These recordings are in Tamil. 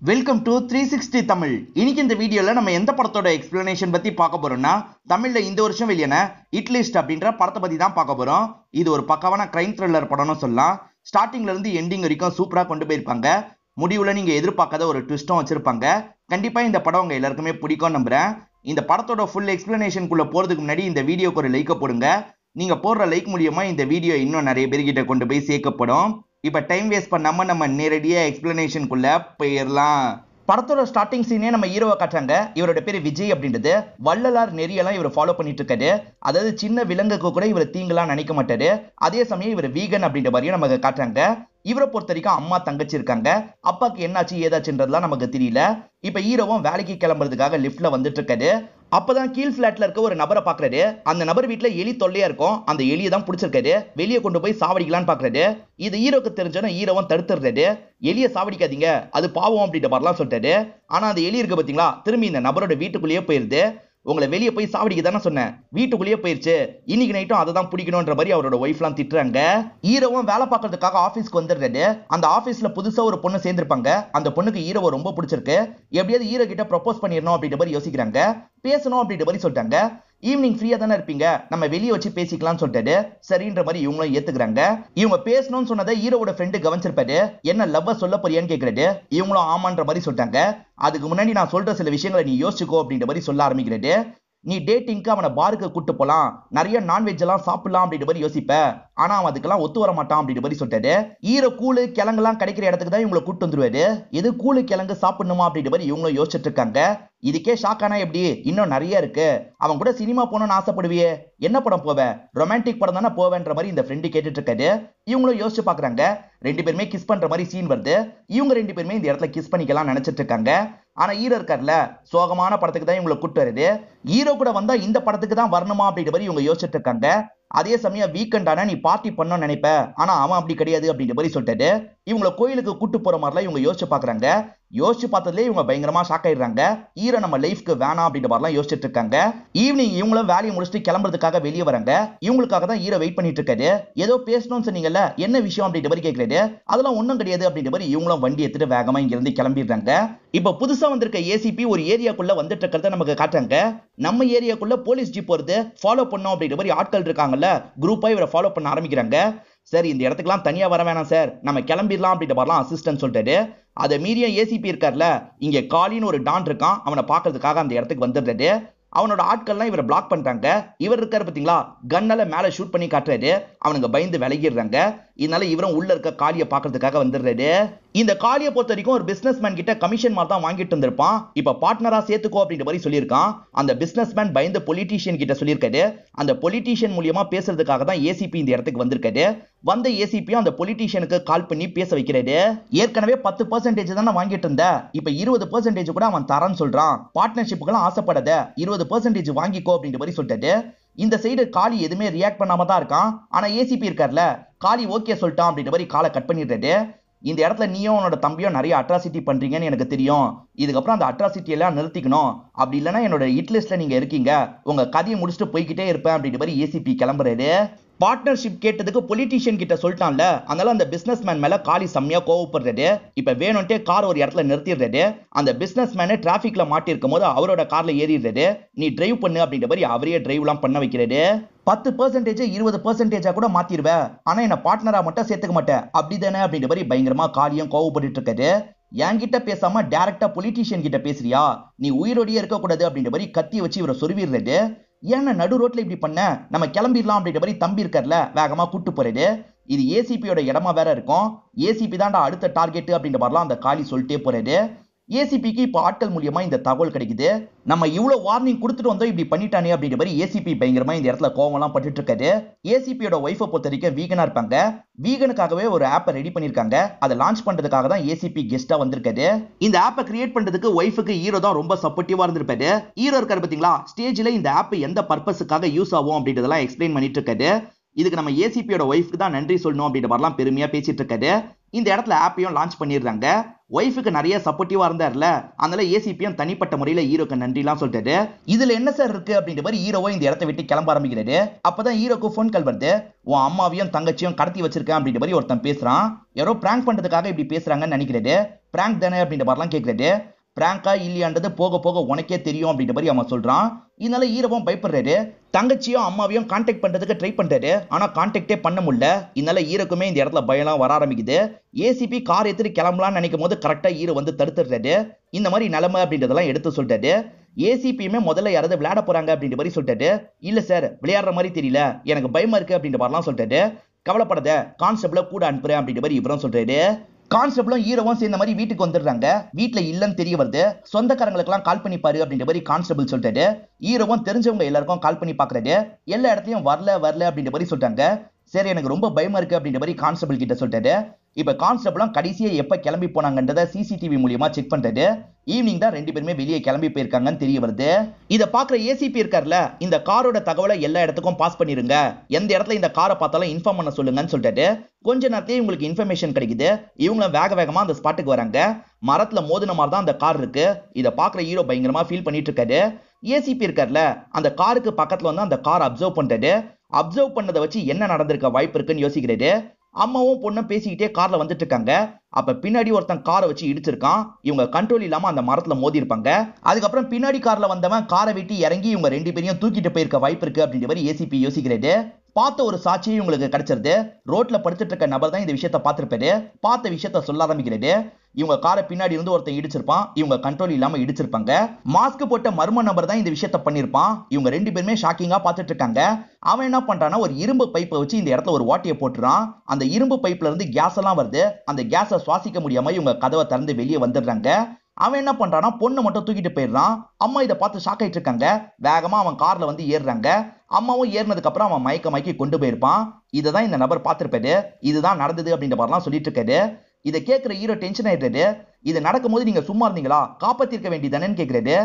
Welcome to 360 Tamil. இன்னைக்கு இந்த வீடியோல நம்ம எந்த படத்தோட எக்ஸ்பிளனேஷன் பத்தி பார்க்க போறோம்னா, தமிழ்ல இந்த வருஷம் வெளியான ஹிட் லிஸ்ட் அப்படின்ற படத்தை பத்தி தான் பார்க்க போறோம். இது ஒரு பக்காவான கிரைம் த்ரில்லர் படம்னு சொல்லலாம். ஸ்டார்டிங்ல இருந்து எண்டிங் வரைக்கும் சூப்பரா கொண்டு போயிருப்பாங்க. முடிவுல நீங்க எதிர்பார்க்காத ஒரு ட்விஸ்டும் வச்சிருப்பாங்க. கண்டிப்பா இந்த படம் உங்க எல்லாருக்குமே பிடிக்கும் நம்புறேன். இந்த படத்தோட ஃபுல் எக்ஸ்பிளனேஷனுக்குள்ள போறதுக்கு முன்னாடி இந்த வீடியோக்கு ஒரு லைக் போடுங்க. நீங்க போடுற லைக் மூலியமா இந்த வீடியோ இன்னும் நிறைய பேர்கிட்ட கொண்டு போய் சேர்க்கப்படும். இப்ப டைம் வேஸ்ட் பண்ணாம நம்ம நேரடியா எக்ஸ்பிளனேஷனுக்குள்ள போயிடலாம். படத்தோட ஸ்டார்டிங் சீனே நம்ம ஹீரோவை காட்டுறாங்க. இவரோட பேரு விஜய் அப்படின்றது. வள்ளலார் நெறியெல்லாம் இவர் ஃபாலோ பண்ணிட்டு இருக்காரு. அதாவது சின்ன விலங்குக்கு கூட இவர் தீங்கலாம் நினைக்க மாட்டாரு. அதே சமயம் இவர் வீகன் அப்படின்ற மாதிரியும் நமக்கு காட்டுறாங்க. இவரை பொறுத்த வரைக்கும் அம்மா தங்கச்சி இருக்காங்க. அப்பாக்கு என்னாச்சு ஏதாச்சுன்றதுலாம் நமக்கு தெரியல. இப்ப ஹீரோவும் வேலைக்கு கிளம்புறதுக்காக லிப்ட்ல வந்துட்டு இருக்காரு. அப்பதான் கீழ் பிளாட்ல இருக்க ஒரு நபரை பாக்குறாரு. அந்த நபர் வீட்டுல எலி தொல்லையா இருக்கும். அந்த எலியை தான் பிடிச்சிருக்காரு. வெளியே கொண்டு போய் சாவடிக்கலான்னு பாக்குறாரு. இது ஹீரோக்கு தெரிஞ்சோன்னா ஹீரோவும் தடுத்துறாரு. எலியை சாவடிக்காதீங்க, அது பாவம் அப்படின்ற மாதிரிலாம் சொல்லிட்டாரு. ஆனா அந்த எலி இருக்கு பாத்தீங்களா, திரும்பி இந்த நபரோட வீட்டுக்குள்ளேயே போயிருது. உங்களை வெளியே போய் சாவடிக்க தானே சொன்னேன், வீட்டுக்குள்ளேயே போயிருச்சு, இன்னைக்கு நைட்டும் அதை தான் பிடிக்கணும்ன்ற மாதிரி அவரோட ஒய்ஃப்லாம் திட்டுறாங்க. ஹீரோவும் வேலை பார்க்கறதுக்காக ஆஃபீஸ்க்கு வந்துடுறாரு. அந்த ஆஃபீஸ்ல புதுசா ஒரு பொண்ணு சேர்ந்திருப்பாங்க. அந்த பொண்ணுக்கு ஹீரோவை ரொம்ப பிடிச்சிருக்கு. எப்படியாவது ஹீரோ கிட்ட ப்ரொபோஸ் பண்ணிடணும் அப்படின்ற மாதிரி யோசிக்கிறாங்க. பேசணும் அப்படின்ற மாதிரி சொல்லிட்டாங்க. ஈவினிங் ஃப்ரீயா தானே இருப்பீங்க, நம்ம வெளியே வச்சு பேசிக்கலாம்னு சொல்லிட்டாரு. சரின்ற மாதிரி இவங்களும் ஏத்துக்கிறாங்க. இவங்க பேசணும்னு சொன்னதை ஹீரோவோட ஃப்ரெண்டு கவனிச்சிருப்பாரு. என்ன லவ்வ சொல்ல போறியான்னு கேட்கறாரு. இவங்களும் ஆமான்ற மாதிரி சொல்லிட்டாங்க. அதுக்கு முன்னாடி நான் சொல்ற சில விஷயங்களை நீ யோசிச்சுக்கோ அப்படின்ற மாதிரி சொல்ல ஆரம்பிக்கிறாரு. நீ டேட்டிங்க்கு அவனை பாருக்கு கூட்டு போலாம், நிறைய நான்வெஜ் எல்லாம் சாப்பிடலாம் அப்படின்ற மாதிரி யோசிப்ப, ஆனா அவன் அதுக்கெல்லாம் ஒத்து வர மாட்டான் அப்படின்ற மாதிரி சொல்லிட்டாரு. ஹீரோ கூழு கிழங்குலாம் கிடைக்கிற இடத்துக்கு தான் இவங்களை கூட்டு வந்துருவாரு. எது கூழு கிழங்கு சாப்பிடணுமா அப்படின்ற மாதிரி இவங்களும் யோசிச்சுட்டு இருக்காங்க. இதுக்கே ஷாக்கானா எப்படி, இன்னும் நிறைய இருக்கு. அவன் கூட சினிமா போகணும்னு ஆசைப்படுவியே, என்ன படம் போவ, ரொமான்டிக் படம் தானே போவேன்ற மாதிரி இந்த ஃப்ரெண்டு கேட்டுட்டு இருக்காரு. இவங்களும் யோசிச்சு பாக்குறாங்க. ரெண்டு பேருமே கிஸ் பண்ற மாதிரி சீன் வருது. இவங்க ரெண்டு பேருமே இந்த இடத்துல கிஸ் பண்ணிக்கலாம் நினைச்சிட்டு இருக்காங்க. ஆனா ஹீரோ இருக்கார்ல, சோகமான படத்துக்கு தான் இவங்களை கூட்டு வருது. ஹீரோ கூட வந்தா இந்த படத்துக்கு தான் வரணுமா அப்படின்ற மாதிரி இவங்க யோசிச்சுட்டு இருக்காங்க. அதே சமயம் வீக்கெண்டான நீ பார்ட்டி பண்ணணும்னு நினைப்ப, ஆனா அவன் அப்படி கிடையாது அப்படின்ற மாதிரி சொல்லிட்டாரு. இவங்களை கோயிலுக்கு கூட்டு போற மாதிரிலாம் இவங்க யோசிச்சு பாக்குறாங்க. யோசிச்சு பார்த்ததுலேயே இவங்க பயங்கரமா ஷாக் ஆயிடுறாங்க. ஹீரோ நம்ம லைஃப்க்கு வேணாம் அப்படின்ற மாதிரிலாம் யோசிச்சுட்டு இருக்காங்க. ஈவினிங் இவங்களும் வேலையை முடிச்சுட்டு கிளம்புறதுக்காக வெளியே வராங்க. இவங்களுக்காக தான் ஹீரோ வெயிட் பண்ணிட்டு இருக்காரு. ஏதோ பேசணும்னு சொன்னீங்கல்ல, என்ன விஷயம் அப்படின்ற மாதிரி கேட்கறாரு. அதெல்லாம் ஒன்றும் கிடையாது அப்படின்ற மாதிரி இவங்களும் வண்டி எடுத்துட்டு வேகமா இங்க இருந்து கிளம்பிடுறாங்க. இப்ப புதுசா வந்திருக்க ஏசிபி ஒரு ஏரியாக்குள்ள வந்துட்டு இருக்கிறத நமக்கு காட்டுறாங்க. நம்ம ஏரியாக்குள்ள போலீஸ் ஜீப் வருது, ஃபாலோ பண்ணோம் அப்படின்ற மாதிரி ஆட்கள் இருக்காங்கல்ல, குரூப்பா இவரை ஃபாலோ பண்ண ஆரம்பிக்கிறாங்க. சார் இந்த இடத்துக்குலாம் தனியா வர வேணாம் சார், நம்ம கிளம்பிடலாம் அப்படின்ற மாதிரிலாம் அசிஸ்டன்ட் சொல்லிட்டாரு. அதை மீறிய ஏசிபி இருக்கார்ல, இங்க காலின்னு ஒரு டான் இருக்கான், அவனை பாக்குறதுக்காக அந்த இடத்துக்கு வந்துடுறாரு. அவனோட ஆட்கள்லாம் இவரை பிளாக் பண்றாங்க. இவர் இருக்காரு பாத்தீங்களா, கன்னால மேல ஷூட் பண்ணி காட்டுறாரு. அவனுங்க பயந்து விலகிடுறாங்க. இதனால இவரும் உள்ள இருக்க காலியை பாக்குறதுக்காக வந்துடுறாரு. இந்த காலியை பொறுத்த வரைக்கும் ஒரு பிசினஸ் மேன் கிட்ட கமிஷன் மாதிரி தான் வாங்கிட்டு இருந்திருப்பான். இப்ப பார்ட்னரா சேர்த்துக்கோ அப்படின்ற மாதிரி சொல்லியிருக்கான். அந்த பிசினஸ் மேன் பயந்து பொலிட்டீஷியன் கிட்ட சொல்லியிருக்காரு. அந்த பொலிட்டீஷியன் மூலியமா பேசுறதுக்காக தான் ஏசிபி இந்த இடத்துக்கு வந்திருக்காரு. வந்த ஏசிபியும் அந்த பொலிட்டீஷியனுக்கு கால் பண்ணி பேச வைக்கிறாரு. ஏற்கனவே 10% தானே வாங்கிட்டு இருந்த, இப்ப 20% கூட அவன் தரன்னு சொல்றான். பார்ட்னர்ஷிப்புக்கெல்லாம் ஆசைப்படாத, 20% வாங்கிக்கோ அப்படின்ற மாதிரி சொல்லிட்டாரு. இந்த சைடு காலி எதுவுமே ரியாக்ட் பண்ணாம தான் இருக்கான். ஆனா ஏசிபி இருக்கார்ல, காலி ஓகே சொல்லிட்டான் அப்படின்ற மாதிரி காலை கட் பண்ணிடுறாரு. இந்த இடத்துல நீயும் உன்னோட தம்பியும் நிறைய அட்ராசிட்டி பண்றீங்கன்னு எனக்கு தெரியும். இதுக்கப்புறம் அந்த அட்ராசிட்டி எல்லாம் நிறுத்திக்கணும். அப்படி இல்லைன்னா என்னோட ஹிட் லிஸ்ட்ல நீங்க இருக்கீங்க, உங்க கதையை முடிச்சுட்டு போய்கிட்டே இருப்பேன் அப்படின்ற மாதிரி ஏசிபி கிளம்புறாரு. பார்ட்னர்ஷிப் கேட்டதுக்கு பொலிட்டீஷியன் கிட்ட சொல்லிட்டான்ல, அதனால அந்த பிசினஸ் மேன் மேல காலி செம்மையா கோவப்படுறாரு. இப்ப வேணும்ட்டே கார் ஒரு இடத்துல நிறுத்திடுறாரு. அந்த பிசினஸ் மேனு டிராபிக்ல மாட்டிருக்கும் போது அவரோட கார்ல ஏறிடுறாரு. நீ டிரைவ் பண்ணு அப்படின்ற மாதிரி அவரையே டிரைவ் எல்லாம் பண்ண வைக்கிறாரு. 10% 20% கூட மாத்திருவ, ஆனா என்ன பார்ட்னரா மட்டும் சேர்த்துக்க மாட்டேன் அப்படிதானே அப்படின்ற மாதிரி பயங்கரமா காலியும் கோவப்பட்டு இருக்காரு. என்கிட்ட பேசாம டைரக்டா பொலிட்டீஷியன் கிட்ட பேசுறியா, நீ உயிரோடையே இருக்க கூடாது அப்படின்ற மாதிரி கத்திய வச்சு இவரை சொருவிடுறாரு. ஏன்னா நடு ரோட்ல இப்படி பண்ண, நம்ம கிளம்பிடலாம் அப்படின்ற மாதிரி தம்பி இருக்கார்ல வேகமா கூட்டு போறாரு. இது ஏசிபியோட இடமா வேற இருக்கும். ஏசிபி தான்டா அடுத்த டார்கெட் அப்படின்ற மாதிரிலாம் அந்த காலி சொல்லிட்டே போறாரு. ஏசிபிக்கு இப்போ ஆட்கள் மூலியமா இந்த தகவல் கிடைக்குது. நம்ம இவ்வளவு வார்னிங் கொடுத்துட்டு வந்தோம், இப்படி பண்ணிட்டானே அப்படின்ற மாதிரி ஏசிபி பயங்கரமா இந்த இடத்துல கோவம்லாம் பட்டுட்டு இருக்காரு. ஏசிபியோட ஒய்ஃபை பொறுத்த வரைக்கும் வீகனா இருப்பாங்க. வீகனுக்காகவே ஒரு ஆப்பை ரெடி பண்ணிருக்காங்க. அதை லான்ச் பண்றதுக்காக தான் ஏசிபி கெஸ்டா வந்திருக்காரு. இந்த ஆப்பை கிரியேட் பண்றதுக்கு ஒய்ஃபுக்கு ஹீரோ தான் ரொம்ப சப்போர்ட்டிவா இருந்திருப்பாரு. ஹீரோ இருக்காரு பாத்தீங்களா, ஸ்டேஜ்ல இந்த ஆப் எந்த பர்பஸுக்காக யூஸ் ஆகும் அப்படின்றதெல்லாம் எக்ஸ்பிளைன் பண்ணிட்டு இருக்காரு. இதுக்கு நம்ம ஏசிபியோட ஒய்ஃப்க்கு தான் நன்றி சொல்லணும் அப்படின்ற மாதிரிலாம் பெருமையா பேசிட்டு இருக்காரு. இந்த இடத்துல ஆப்பையும் லான்ச் பண்ணிடுறாங்க. ஒய்ஃபுக்கு நிறைய சப்போர்ட்டிவா இருந்தார்ல, அதனால ஏசிபியும் தனிப்பட்ட முறையில ஹீரோக்கு நன்றிலாம் சொல்லிட்டாரு. இதுல என்ன சார் இருக்கு அப்படின்ற மாதிரி ஹீரோவும் இந்த இடத்தை விட்டு கிளம்ப ஆரம்பிக்கிறாரு. அப்பதான் ஹீரோக்கு போன் கால் வருது. உன் அம்மாவையும் தங்கச்சியும் கடத்தி வச்சிருக்கேன் அப்படின்ற மாதிரி ஒருத்தன் பேசுறான். யாரோ பிராங்க் பண்றதுக்காக இப்படி பேசுறாங்கன்னு நினைக்கிறாரு. பிராங்க் தானே அப்படின்ற மாதிரிலாம் கேட்கறாரு. பிராங்கா இல்லையான்றது போக போக உனக்கே தெரியும் அப்படின்ற மாதிரி அவன் சொல்றான். இதனால ஹீரோவும் பயப்படுறாரு. தங்கச்சியும் அம்மாவையும் கான்டாக்ட் பண்றதுக்கு ட்ரை பண்றாரு. ஆனா கான்டாக்டே பண்ண முடியல. இதனால ஹீரோக்குமே இந்த இடத்துல பயம்லாம் வர ஆரம்பிக்குது. ஏசிபி கார் எடுத்துட்டு கிளம்பலாம்னு நினைக்கும் போது கரெக்டா ஹீரோ வந்து தடுத்துடுறாரு. இந்த மாதிரி நிலைமை அப்படின்றதெல்லாம் எடுத்து சொல்லிட்டாரு. ஏசிபியுமே முதல்ல யாராவது விளையாட போறாங்க அப்படின்ற மாதிரி சொல்லிட்டாரு. இல்ல சார், விளையாடுற மாதிரி தெரியல, எனக்கு பயமா இருக்கு அப்படின்ற மாதிரிலாம் சொல்லிட்டாரு. கவலைப்படாத, கான்ஸ்டபிள கூட அனுப்புறேன் அப்படின்ற மாதிரி இவரும் சொல்றாரு. கான்ஸ்டபிளும் ஹீரோவும் சேர்ந்த மாதிரி வீட்டுக்கு வந்துடுறாங்க. வீட்டுல இல்லன்னு தெரிய வருது. சொந்தக்காரங்களுக்கு எல்லாம் கால் பண்ணி பாரு அப்படின்ற மாதிரி கான்ஸ்டபிள் சொல்லிட்டாரு. ஹீரோவும் தெரிஞ்சவங்க எல்லாருக்கும் கால் பண்ணி பாக்குறாரு. எல்லா இடத்தையும் வரல அப்படின்ற மாதிரி சொல்றாங்க. சரி, எனக்கு ரொம்ப பயமா இருக்கு அப்படின்ற மாதிரி கான்ஸ்டபிள் கிட்ட சொல்லிட்டாரு. இப்ப கான்ஸ்டபிளும் கடைசியா எப்ப கிளம்பி போனாங்கன்றத சிசிடிவி மூலியமா செக் பண்றாரு. ஈவினிங் தான் ரெண்டு பேருமே வெளியே கிளம்பி போயிருக்காங்கன்னு தெரிய வருது. இத பாக்குற ஏசிபி இருக்கார்ல, இந்த காரோட தகவலை எல்லா இடத்துக்கும் பாஸ் பண்ணிருங்க, எந்த இடத்துல இந்த காரை பார்த்தாலும் இன்ஃபார்ம் பண்ண சொல்லுங்கன்னு சொல்லிட்டாரு. கொஞ்ச நேரத்தையும் உங்களுக்கு இன்ஃபர்மேஷன் கிடைக்குது. இவங்களும் வேகமா அந்த ஸ்பாட்டுக்கு வராங்க. மரத்துல மோதின மாதிரி தான் அந்த கார் இருக்கு. இத பாக்குற ஹீரோ பயங்கரமா ஃபீல் பண்ணிட்டு இருக்காரு. ஏசிபி இருக்கார்ல, அந்த காருக்கு பக்கத்துல வந்து அந்த கார் அப்சர்வ் பண்றாரு. அப்சர்வ் பண்ணதை வச்சு என்ன நடந்திருக்க வாய்ப்பு இருக்குன்னு யோசிக்கிறாரு. அம்மாவும் பொண்ணும் பேசிக்கிட்டே கார்ல வந்துட்டு இருக்காங்க. அப்ப பின்னாடி ஒருத்தன் காரை வச்சு இடிச்சிருக்கான். இவங்க கண்ட்ரோல் இல்லாம அந்த மரத்துல மோதி இருப்பாங்க. அதுக்கப்புறம் பின்னாடி கார்ல வந்தவன் காரை வெட்டி இறங்கி இவங்க ரெண்டு பேரையும் தூக்கிட்டு போயிருக்க வாய்ப்பு இருக்கு அப்படின்ற மாதிரி ஏசிபி யோசிக்கிறாரு. பார்த்த ஒரு சாட்சியும் இவங்களுக்கு கிடைச்சிருது. ரோட்ல படுத்துட்டு இருக்க நபர் தான் இந்த விஷயத்த பார்த்திருப்பாரு. பார்த்த விஷயத்த சொல்ல ஆரம்பிக்கிறாரு. இவங்க காரை பின்னாடி இருந்து ஒருத்தன் இடிச்சிருப்பான். இவங்க கண்ட்ரோல் இல்லாம இடிச்சிருப்பாங்க. மாஸ்க் போட்ட மர்ம நபர் தான் இந்த விஷயத்த பண்ணிருப்பான். இவங்க ரெண்டு பேருமே ஷாக்கிங்கா பார்த்துட்டு இருக்காங்க. அவன் என்ன பண்றானா, ஒரு இரும்பு பைப்பை வச்சு இந்த இடத்துல ஒரு வாட்டியை போட்டுறான். அந்த இரும்பு பைப்ல இருந்து கேஸ் எல்லாம் வருது. அந்த கேஸை சுவாசிக்க முடியாம இவங்க கதவை திறந்து வெளியே வந்துடுறாங்க. அவன் என்ன பண்றானா, பொண்ணு மட்டும் தூக்கிட்டு போயிடுறான். அம்மா இதை பார்த்து ஷாக் ஆயிட்டு இருக்காங்க. வேகமா அவன் கார்ல வந்து ஏறுறாங்க. அம்மாவும் ஏறினதுக்கு அப்புறம் அவன் மயக்கி கொண்டு போயிருப்பான். இதைதான் இந்த நபர் பார்த்திருப்பாரு. இதுதான் நடந்தது அப்படின்ற மாதிரிலாம் சொல்லிட்டு இருக்காரு. இதை கேட்கிற ஹீரோ டென்ஷன் ஆயிடுறாரு. இது நடக்கும்போது நீங்க சும்மா இருந்தீங்களா, காப்பாத்திருக்க வேண்டியதானேன்னு கேட்கிறாரு.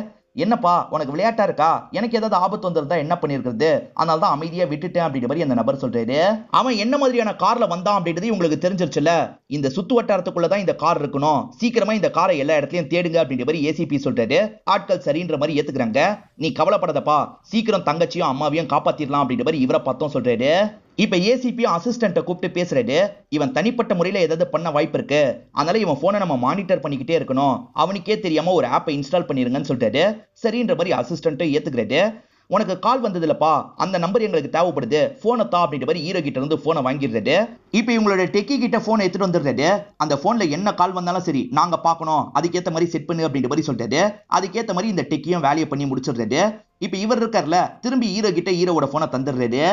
என்னப்பா உனக்கு விளையாட்டா இருக்கா, எனக்கு ஏதாவது ஆபத்து வந்திருந்தா என்ன பண்ணிருக்கிறது, அதனால தான் அமைதியா விட்டுட்டேன் அப்படின்ற மாதிரி அந்த நபர் சொல்றாரு. அவன் என்ன மாதிரியான கார்ல வந்தான் அப்படின்றது உங்களுக்கு தெரிஞ்சிருச்சுல. இந்த சுத்து வட்டாரத்துக்குள்ளதான் இந்த கார் இருக்கணும். சீக்கிரமா இந்த காரை எல்லா இடத்துலயும் தேடுங்க அப்படின்ற மாதிரி ஏசிபி சொல்றாரு. ஆட்கள் சரின்ற மாதிரி ஏத்துக்கிறாங்க. நீ கவலைப்படாதப்பா, சீக்கிரம் தங்கச்சியும் அம்மாவையும் காப்பாத்திடலாம் அப்படின்ற மாதிரி இவரை பார்த்தோம் சொல்றாரு. இப்ப ஏசிபியும் அசிஸ்டன்ட்டை கூப்பிட்டு பேசுறாரு. இவன் தனிப்பட்ட முறையில ஏதாவது பண்ண வாய்ப்பு இருக்கு, அதனால இவன் போனை நம்ம மானிட்டர் பண்ணிக்கிட்டே இருக்கணும், அவனுக்கே தெரியாம ஒரு ஆப்பை இன்ஸ்டால் பண்ணிருங்கன்னு சொல்லிட்டாரு. சரின்ற மாதிரி அசிஸ்டன்ட் ஏத்துக்கிறாரு. உனக்கு கால் வந்தது இல்லப்பா, அந்த நம்பர் எங்களுக்கு தேவைப்படுது, போனை தா அப்படின்ற மாதிரி ஹீரோ கிட்ட இருந்து போனை வாங்கிடுறாரு. இப்ப இவங்களோட டெக்கி கிட்ட போனை எடுத்துட்டு வந்துடுறாரு. அந்த போன்ல என்ன கால் வந்தாலும் சரி நாங்க பார்க்கணும், அதுக்கேத்த மாதிரி செட் பண்ணு அப்படின்ற மாதிரி சொல்லிட்டாரு. அதுக்கேத்த மாதிரி இந்த டெக்கியும் வேலையை பண்ணி முடிச்சிடுறாரு. இப்ப இவர் இருக்கார்ல, திரும்பி ஹீரோ கிட்ட ஹீரோட போனை தந்துடுறாரு.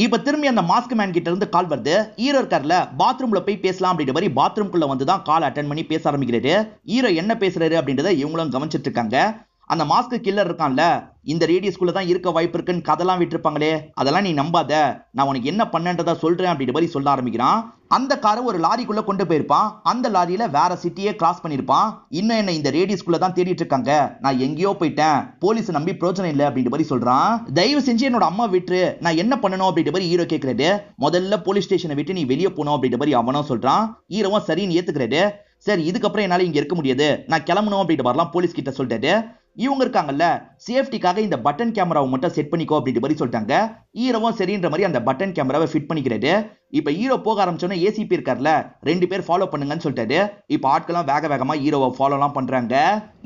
இப்ப திரும்பி அந்த மாஸ்க் மேன் கிட்ட இருந்து கால் வருது. ஹீரோ இருக்கார்ல, பாத்ரூம்ல போய் பேசலாம் அப்படின்ற மாதிரி பாத்ரூம்குள்ள வந்து தான் கால் அட்டன் பண்ணி பேச ஆரம்பிக்கிறாரு. ஹீரோ என்ன பேசுறாரு அப்படின்றத இவங்களும் கவனிச்சிட்டு இருக்காங்க. அந்த மாஸ்க் கில்லர் இருக்கான்ல, இந்த ரேடியஸ்குள்ள தான் இருக்க வாய்ப்பு இருக்குன்னு கதெல்லாம் விட்டுருப்பாங்களே, அதெல்லாம் நீ நம்பாத, நான் உனக்கு என்ன பண்ணன்றதா சொல்றேன் அப்படின்ற மாதிரி சொல்ல ஆரம்பிக்கிறான். அந்த காரை ஒரு லாரிக்குள்ள கொண்டு போயிருப்பான். அந்த லாரியில வேற சிட்டியே கிராஸ் பண்ணிருப்பான். இன்னும் என்ன இந்த ரேடியஸ்குள்ள தான் தேடிட்டு இருக்காங்க, நான் எங்கேயோ போயிட்டேன், போலீஸ் நம்பி பிரோஜனம் இல்லை அப்படின்ற மாதிரி சொல்றான். தயவு செஞ்சு என்னோட அம்மா விட்டு, நான் என்ன பண்ணணும் அப்படின்ற மாதிரி ஹீரோ கேட்கிறாரு. முதல்ல போலீஸ் ஸ்டேஷனை விட்டு நீ வெளியே போகணும் அப்படின்ற மாதிரி அவனும் சொல்றான். ஹீரோவும் சரின்னு ஏத்துக்கிறாரு. சரி, இதுக்கப்புறம் என்னால இங்க இருக்க முடியாது, நான் கிளம்பணும் அப்படின்ற மாதிரிலாம் போலீஸ் கிட்ட சொல்லிட்டாரு. இவங்க இருக்காங்கல்ல, சேஃப்டிக்காக இந்த பட்டன் கேமராவை மட்டும் செட் பண்ணிக்கோ அப்படின்ற மாதிரி சொல்லிட்டாங்க. ஹீரோவும் சரின்ற மாதிரி அந்த பட்டன் கேமராவை ஃபிட் பண்ணிக்கிறாரு. இப்ப ஹீரோ போக ஆரம்பிச்சோன்னா ஏசிபி இருக்கார்ல, ரெண்டு பேர் ஃபாலோ பண்ணுங்கன்னு சொல்லிட்டாரு. இப்ப ஆட்கள்லாம் வேகமா ஹீரோவை ஃபாலோ எல்லாம் பண்றாங்க.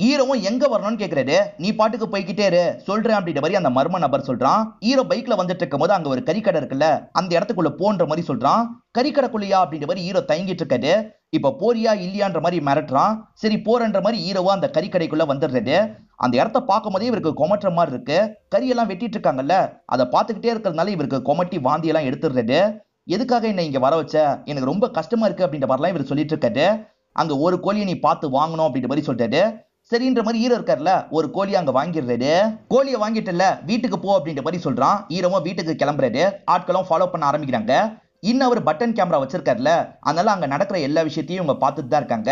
ஹீரோவும் எங்க வரணும்னு கேக்குறாரு. நீ பாட்டுக்கு போய்கிட்டே இரு, சொல்றேன் அப்படின்ற மாதிரி அந்த மர்ம நபர் சொல்றான். ஹீரோ பைக்ல வந்துட்டு இருக்கும் போது அங்க ஒரு கறிக்கடை இருக்குல்ல, அந்த இடத்துக்குள்ள போன்ற மாதிரி சொல்றான். கறிக்கடைக்குள்ளையா அப்படின்ற மாதிரி ஹீரோ தயங்கிட்டு இருக்காரு. இப்ப போறியா இல்லையான்ற மாதிரி மிரட்டுறான். சரி போறன்ற மாதிரி ஹீரோவா அந்த கறிக்கடைக்குள்ள வந்துடுறாரு. அந்த இடத்த பார்க்கும் போதே இவருக்கு கொமட்டுற மாதிரி இருக்கு. கறியெல்லாம் வெட்டிட்டு இருக்காங்கல்ல, அதை பார்த்துக்கிட்டே இருக்கிறதுனால இவருக்கு கொமட்டி வாந்தி எல்லாம் எடுத்துடுறாரு. எதுக்காக என்ன இங்க வர வச்ச, எனக்கு ரொம்ப கஷ்டமா இருக்கு அப்படின்ற மாதிரிலாம் இவர் சொல்லிட்டு இருக்காரு. அங்க ஒரு கோழியை நீ பார்த்து வாங்கணும் அப்படின்ற மாதிரி சொல்லிட்டாரு. சரின்ற மாதிரி ஹீரோ இருக்கார்ல, ஒரு கோழி அங்க வாங்கிடுறாரு. கோழியை வாங்கிட்டுல வீட்டுக்கு போ அப்படின்ற மாதிரி சொல்றான். ஹீரோவும் வீட்டுக்கு கிளம்புறாரு. ஆட்களும் ஃபாலோ பண்ண ஆரம்பிக்கிறாங்க. இன்னும் அவர் பட்டன் கேமரா வச்சிருக்காருல, அதனால அங்க நடக்கிற எல்லா விஷயத்தையும் இவங்க பார்த்துட்டு தான் இருக்காங்க.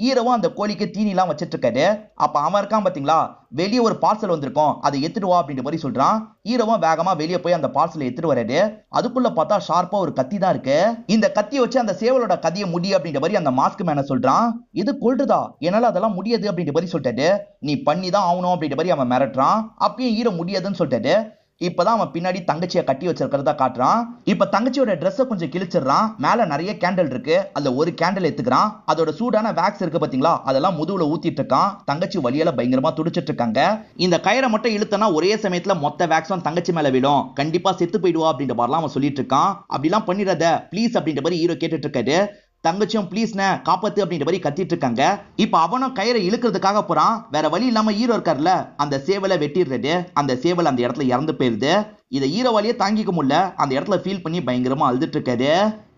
ஹீரோவும் அந்த கோழிக்கு தீனிலாம் வச்சிட்டு இருக்காரு. அப்ப அவன் இருக்கான் பாத்தீங்களா, வெளியே ஒரு பார்சல் வந்திருக்கும், அதை எடுத்துட்டு வா அப்படின்ற மாதிரி சொல்றான். ஹீரோவும் வேகமா வெளியே போய் அந்த பார்சலை எடுத்துட்டு வராரு. அதுக்குள்ள பார்த்தா ஷார்ப்பா ஒரு கத்தி தான் இருக்கு. இந்த கத்தியை வச்சு அந்த சேவலோட கதையை முடி அப்படின்ற மாதிரி அந்த மாஸ்க் மேன சொல்றான். இது கொல்றதா, என்னால அதெல்லாம் முடியாது அப்படின்ற மாதிரி சொல்லிட்டாரு. நீ பண்ணி தான் ஆகணும் அப்படின்ற மாதிரி அவன் மிரட்டுறான். அப்பயும் ஹீரோ முடியாதுன்னு சொல்லிட்டாரு. இப்பதான் அவன் பின்னாடி தங்கச்சியை கட்டி வச்சிருக்கிறதா காட்டுறான். இப்ப தங்கச்சியோட ட்ரெஸ்ஸை கொஞ்சம் கிழிச்சிடறான். மேல நிறைய கேண்டில் இருக்கு, அதுல ஒரு கேண்டில் எடுத்துக்கிறான். அதோட சூடான வேக்ஸ் இருக்கு பாத்தீங்களா, அதெல்லாம் முதுகுல ஊத்திட்டு இருக்கான். தங்கச்சி வலியால பயங்கரமா துடிச்சிட்டு இருக்காங்க. இந்த கயிறை மட்டும் இழுத்தனா ஒரே சமயத்துல மொத்த வேக்ஸும் தங்கச்சி மேல விடும், கண்டிப்பா செத்து போயிடுவா அப்படின்ற மாதிரிலாம் அவன் சொல்லிட்டு இருக்கான். அப்படிலாம் பண்ணிடாத ப்ளீஸ் அப்படின்ற மாதிரி ஹீரோ கேட்டுட்டு இருக்காரு. தங்கச்சியும் ப்ளீஸ்னே காப்பாத்து அப்படின்ற மாதிரி கத்திட்டு இருக்காங்க. இப்ப அவனும் கயிறை இழுக்கிறதுக்காக போறான். வேற வழி இல்லாம ஹீரோ இருக்காருல்ல, அந்த சேவலை வெட்டிடுறது. அந்த சேவல் அந்த இடத்துல இறந்து போயிருது. இதை ஹீரோவாலேயே தாங்கிக்க முடியல, அந்த இடத்துல ஃபீல் பண்ணி பயங்கரமா அழுதுட்டு இருக்காரு.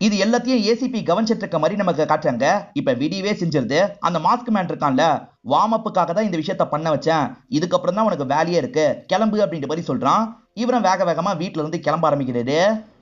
இது எல்லாத்தையும் ஏசிபி கவனிச்சிட்டு இருக்க மாதிரி நமக்கு காட்டுறாங்க. இப்ப விடியவே செஞ்சிருது. அந்த மாஸ்க் மேன் இருக்கான்ல, வார்ம் அப்புக்காக தான் இந்த விஷயத்த பண்ண வச்சேன், இதுக்கப்புறம் தான் உனக்கு வேலையே இருக்கு, கிளம்பு அப்படின்ற மாதிரி சொல்றான். இவரும் வேக வேகமா வீட்டுல இருந்து கிளம்ப ஆரம்பிக்கிறாரு.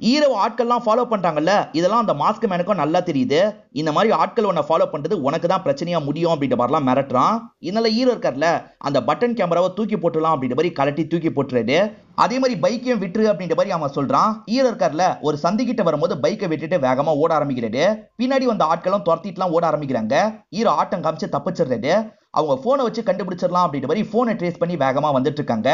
ஹீரோ ஆட்கள்லாம் ஃபாலோ பண்றாங்கல்ல, இதெல்லாம் அந்த மாஸ்க் மேனுக்கும் நல்லா தெரியுது. இந்த மாதிரி ஆட்கள் உன்னை ஃபாலோ பண்றது உனக்கு தான் பிரச்சனையா முடியும் அப்படின்ற மாதிரிலாம் மிரட்டுறான். இதனால ஹீரோ இருக்கார்ல, அந்த பட்டன் கேமராவை தூக்கி போட்டுலாம் அப்படின்ற மாதிரி கலட்டி தூக்கி போட்டுறாரு. அதே மாதிரி பைக்கையும் விட்டுரு அப்படின்ற மாதிரி அவன் சொல்றான். ஹீரோ இருக்கார்ல, ஒரு சந்திக்கிட்ட வரும்போது பைக்கை விட்டுட்டு வேகமா ஓட ஆரம்பிக்கிறாரு. பின்னாடி வந்த ஆட்களும் துரத்திட்டுலாம் ஓட ஆரம்பிக்கிறாங்க. ஹீரோ ஆட்டம் காமிச்சு தப்பிச்சிடுறாரு. அவங்க போனை வச்சு கண்டுபிடிச்சிடலாம் அப்படின்ற மாதிரி போனை ட்ரேஸ் பண்ணி வேகமா வந்துட்டு இருக்காங்க.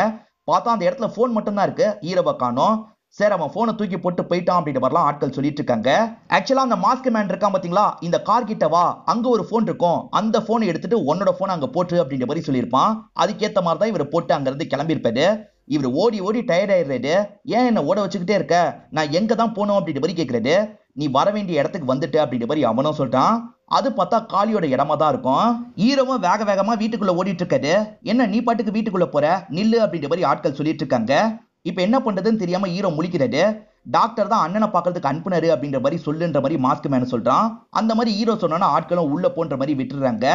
பார்த்தா அந்த இடத்துல போன் மட்டும் தான் இருக்கு, ஹீரோவை காணோம். சரி, அவன் போனை தூக்கி போட்டு போயிட்டான் அப்படின்ற மாதிரிலாம் ஆட்கள் சொல்லிட்டு இருக்காங்க. ஆக்சுவலா அந்த மாஸ்க் மேன் இருக்கான் பாத்தீங்களா, இந்த கார் கிட்ட வா, அங்க ஒரு போன் இருக்கும், அந்த போனை எடுத்துட்டு உன்னோட போன் அங்க போட்டு அப்படின்ற மாதிரி சொல்லியிருப்பான். அதுக்கேத்த மாதிரி தான் இவர் போட்டு அங்க இருந்து கிளம்பியிருப்பாரு. இவர் ஓடி ஓடி டயர்ட் ஆயிடுறாரு. ஏன் என்ன ஓட வச்சுக்கிட்டே இருக்க, நான் எங்க தான் போனோம் அப்படின்ற மாதிரி கேட்கறாரு. நீ வர வேண்டிய இடத்துக்கு வந்துட்டு அப்படின்ற மாதிரி அவனும் சொல்றான். அது பார்த்தா காளியோட இடமா தான் இருக்கும். ஹீரோவும் வேக வேகமா வீட்டுக்குள்ள ஓடிட்டு இருக்காரு. என்ன நீ பாட்டுக்கு வீட்டுக்குள்ள போற, நில்லு அப்படின்ற மாதிரி ஆட்கள் சொல்லிட்டு இருக்காங்க. இப்ப என்ன பண்றதுன்னு தெரியாம ஹீரோ முழிக்கிறாரு. டாக்டர் தான் அண்ணனை பாக்குறதுக்கு அனுப்புனாரு அப்படின்ற மாதிரி சொல்லுன்ற மாதிரி மாஸ்க் மேன் சொல்றான். அந்த மாதிரி ஹீரோ சொன்னா ஆட்களும் உள்ள போன்ற மாதிரி விட்டுறாங்க.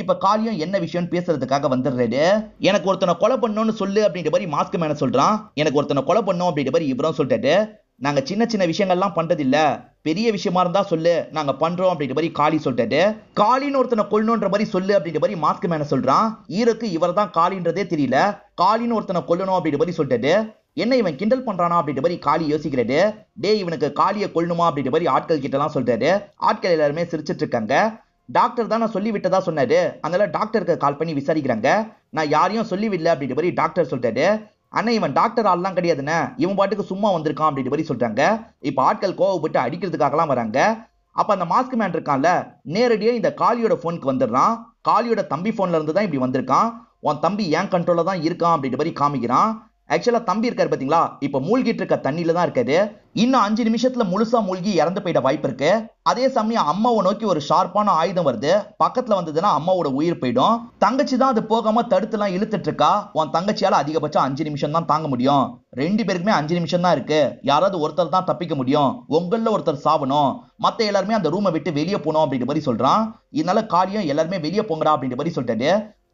இப்ப காளியும் என்ன விஷயம் பேசுறதுக்காக வந்துடுறாரு. எனக்கு ஒருத்தனை கொலை பண்ணணும்னு சொல்லு அப்படின்ற மாதிரி மாஸ்க் மேன சொல்றான். எனக்கு ஒருத்தனை கொலை பண்ணும் அப்படின்ற மாதிரி இவரும் சொல்லிட்டாரு. நாங்க சின்ன சின்ன விஷயங்கள்லாம் பண்றது இல்ல, பெரிய விஷயமா இருந்தா சொல்லு, நாங்க பண்றோம் அப்படின்ற மாதிரி காளி சொல்லிட்டாரு. காளின்னு ஒருத்தனை கொல்லணுன்ற மாதிரி சொல்லு அப்படின்ற மாதிரி மாஸ்க் மேன சொல்றான். ஹீரோக்கு இவர் தான் காளின்றதே தெரியல. காளின்னு ஒருத்தனை கொல்லணும் அப்படின்ற மாதிரி சொல்லிட்டாரு. என்ன இவன் கிண்டல் பண்றானா அப்படின்ற மாதிரி காளி யோசிக்கிறாரு. டே, இவனுக்கு காளியை கொல்லணுமா அப்படின்ற மாதிரி ஆட்கள் கிட்ட எல்லாம் சொல்றாரு. ஆட்கள் எல்லாருமே சிரிச்சிட்டு இருக்காங்க. டாக்டர் தான் நான் சொல்லி விட்டதா சொன்னாரு, அதனால டாக்டருக்கு கால் பண்ணி விசாரிக்கிறாங்க. நான் யாரையும் சொல்லி விடல அப்படின்ற மாதிரி டாக்டர் சொல்லிட்டாரு. ஆனா இவன் டாக்டர் ஆள்லாம் கிடையாதுன்னு, இவன் பாட்டுக்கு சும்மா வந்திருக்கான் அப்படின்ற மாதிரி சொல்றாங்க. இப்ப ஆட்கள் கோவப்பட்டு அடிக்கிறதுக்காகலாம் வராங்க. அப்ப அந்த மாஸ்க் மேன் இருக்கான்ல, நேரடியா இந்த காளியோட போனுக்கு வந்துடுறான். காளியோட தம்பி போன்ல இருந்து தான் இப்படி வந்திருக்கான். உன் தம்பி ஏன் கண்ட்ரோல்ல தான் இருக்கான் அப்படின்ற மாதிரி காமிக்கிறான். ஆக்சுவலா தம்பி இருக்காரு பாத்தீங்களா, இப்ப மூழ்கிட்டு இருக்க தண்ணியில தான் இருக்காரு. இன்னும் 5 நிமிஷத்துல முழுசா மூழ்கி இறந்து போயிட வாய்ப்பு இருக்கு. அதே சமயம் அம்மாவை நோக்கி ஒரு ஷார்ப்பான ஆயுதம் வருது, பக்கத்துல வந்ததுன்னா அம்மாவோட உயிர் போயிடும். தங்கச்சி தான் அது போகாம தடுத்துலாம் இழுத்துட்டு இருக்கா. உன் தங்கச்சியால அதிகபட்சம் 5 நிமிஷம் தான் தாங்க முடியும். 2 பேருக்குமே 5 நிமிஷம் தான் இருக்கு. யாராவது ஒருத்தர் தான் தப்பிக்க முடியும். உங்கள ஒருத்தர் சாவணும், மத்த எல்லாருமே அந்த ரூமை விட்டு வெளியே போகணும் அப்படின்ற மாதிரி சொல்றான். இதனால காளியும் எல்லாருமே வெளியே போங்கடா அப்படின்ற மாதிரி சொல்லிட்டாரு.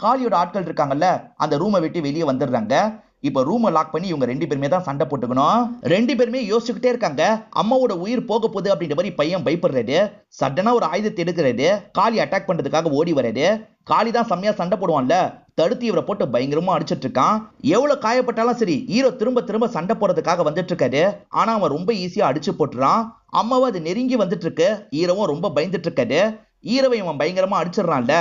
காளியோட ஆட்கள் இருக்காங்கல்ல, அந்த ரூமை விட்டு வெளியே வந்துடுறாங்க. இப்ப ரூமை லாக் பண்ணி இவங்க 2 பேருமே தான் சண்டை போட்டுக்கணும். 2 பேருமே யோசிச்சுக்கிட்டே இருக்காங்க. அம்மாவோட உயிர் போக போகுது அப்படின்ற மாதிரி பையன் பயப்படுறாரு. சடனா ஒரு ஆயுதத்தை எடுக்கிறாரு. காளி அட்டாக் பண்றதுக்காக ஓடி வராரு. காளி தான் செம்மையா சண்டை போடுவான்ல, தடுத்து இவரை போட்டு பயங்கரமா அடிச்சிட்டு இருக்கான். எவ்வளவு காயப்பட்டாலும் சரி, ஹீரோ திரும்ப திரும்ப சண்டை போறதுக்காக வந்துட்டு இருக்காரு. ஆனா அவன் ரொம்ப ஈஸியா அடிச்சு போட்டுறான். அம்மாவை அது நெருங்கி வந்துட்டு இருக்கு. ஹீரோவும் ரொம்ப பயந்துட்டு இருக்காரு. ஹீரோவை இவன் பயங்கரமா அடிச்சிடறான்ல.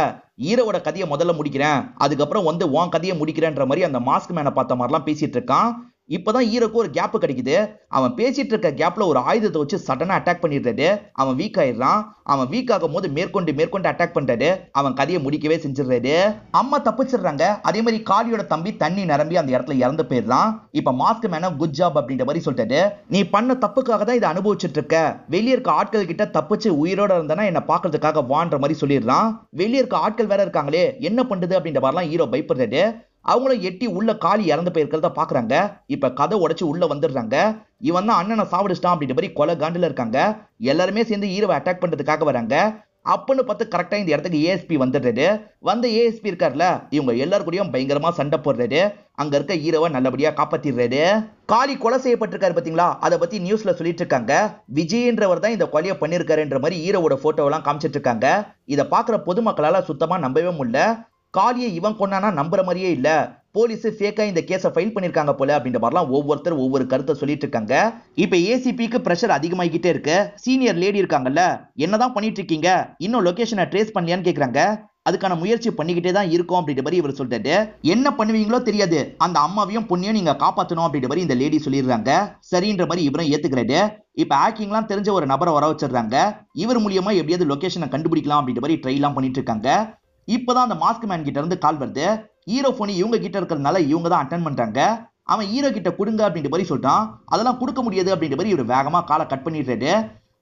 ஹீரோவோட கதையை முதல்ல முடிக்கிறேன், அதுக்கப்புறம் வந்து உன் கதையை முடிக்கிறேன்ற மாதிரி அந்த மாஸ்க் மேனை பார்த்த மாதிரிலாம் பேசிட்டு இருக்கான். இப்பதான் ஹீரோக்கு ஒரு கேப் கிடைக்குது. அவன் பேசிட்டு இருக்க கேப்ல ஒரு ஆயுதத்தை வச்சு சடனா அட்டாக் பண்ணிடுறாரு. அவன் வீக் ஆயிடுறான். அவன் வீக் ஆகும் போது மேற்கொண்டு அட்டாக் பண்றாரு. அவன் கதையை முடிக்கவே செஞ்சிடறாரு. அம்மா தப்பிச்சிடுறாங்க. அதே மாதிரி காளியோட தம்பி தண்ணி நிரம்பி அந்த இடத்துல இறந்து போயிடுறான். இப்ப மாஸ்க் மேன குட் ஜாப் அப்படின்ற மாதிரி சொல்லிட்டாரு. நீ பண்ண தப்புக்காக தான் இதை அனுபவிச்சுட்டு இருக்க. வெளியே இருக்க ஆட்கள் கிட்ட தப்பிச்சு உயிரோட இருந்தனா என்ன பாக்குறதுக்காக வான்ற மாதிரி சொல்லிடுறான். வெளியே இருக்க ஆட்கள் வேற இருக்காங்களே, என்ன பண்றது அப்படின்ற மாதிரிலாம் ஹீரோ பயப்படுறாரு. அவங்களும் எட்டி உள்ள காளி இறந்து போயிருக்கிறத பாக்குறாங்க. இப்ப கதை உடைச்சு உள்ள வந்துடுறாங்க. இவன் தான் அண்ணனை சாவடிச்சிட்டான் அப்படின்ற மாதிரி கொலை காண்டுல இருக்காங்க. எல்லாருமே சேர்ந்து ஹீரோவை அட்டாக் பண்றதுக்காக வராங்க. அப்பன்னு பார்த்து கரெக்டா இந்த இடத்துக்கு ஏஎஸ்பி வந்துடுறாரு. வந்த ஏஎஸ்பி இருக்காருல, இவங்க எல்லாரும் கூடயும் பயங்கரமா சண்டை போடுறாரு. அங்க இருக்க ஹீரோவை நல்லபடியா காப்பாத்திடுறாரு. காளி கொலை செய்யப்பட்டிருக்காரு பாத்தீங்களா, அதை பத்தி நியூஸ்ல சொல்லிட்டு இருக்காங்க. விஜய்ன்றவர் தான் இந்த கொலையை பண்ணிருக்காருன்ற மாதிரி ஹீரோவோட போட்டோவெல்லாம் காமிச்சிட்டு இருக்காங்க. இதை பாக்குற பொதுமக்களால சுத்தமா நம்பவே முடியல. காளியை இவன் கொண்டானா நம்புற மாதிரியே இல்ல, போலீஸ் ஃபேக்கா இந்த கேஸை ஃபைல் பண்ணிருக்காங்க போல அப்படின்ற மாதிரிலாம் ஒவ்வொருத்தர் ஒவ்வொரு கருத்தை சொல்லிட்டு இருக்காங்க. இப்ப ஏசிபிக்கு பிரஷர் அதிகமாகிட்டே இருக்கு. சீனியர் லேடி இருக்காங்கல்ல, என்னதான் பண்ணிட்டு இருக்கீங்க, இன்னும் லொகேஷனை ட்ரேஸ் பண்ணலையான்னு கேக்குறாங்க. அதுக்கான முயற்சி பண்ணிக்கிட்டே தான் இருக்கும் அப்படின்ற மாதிரி இவர் சொல்லிட்டாரு. என்ன பண்ணுவீங்களோ தெரியாது, அந்த அம்மாவையும் பொண்ணையும் நீங்க காப்பாற்றணும் அப்படின்ற மாதிரி இந்த லேடி சொல்லிடுறாங்க. சரின்ற மாதிரி இவரும் ஏத்துக்கிறாரு. இப்ப ஹேக்கிங்லாம் தெரிஞ்ச ஒரு நபரை வர வச்சிடுறாங்க. இவர் மூலியமா எப்படியாவது லொகேஷனை கண்டுபிடிக்கலாம் அப்படின்ற மாதிரி ட்ரை எல்லாம் பண்ணிட்டு இருக்காங்க. இப்பதான் அந்த மாஸ்க் மேன் கிட்ட இருந்து கால் வருது. ஹீரோ போன் இவங்க கிட்ட இருக்கிறதுனால இவங்க தான் அட்டன் பண்றாங்க. அவன் ஹீரோ கிட்ட கொடுங்க அப்படின்ற மாதிரி சொல்றான். அதெல்லாம் கொடுக்க முடியாது அப்படின்ற மாதிரி இவர் வேகமா காலை கட் பண்ணிடுறாரு.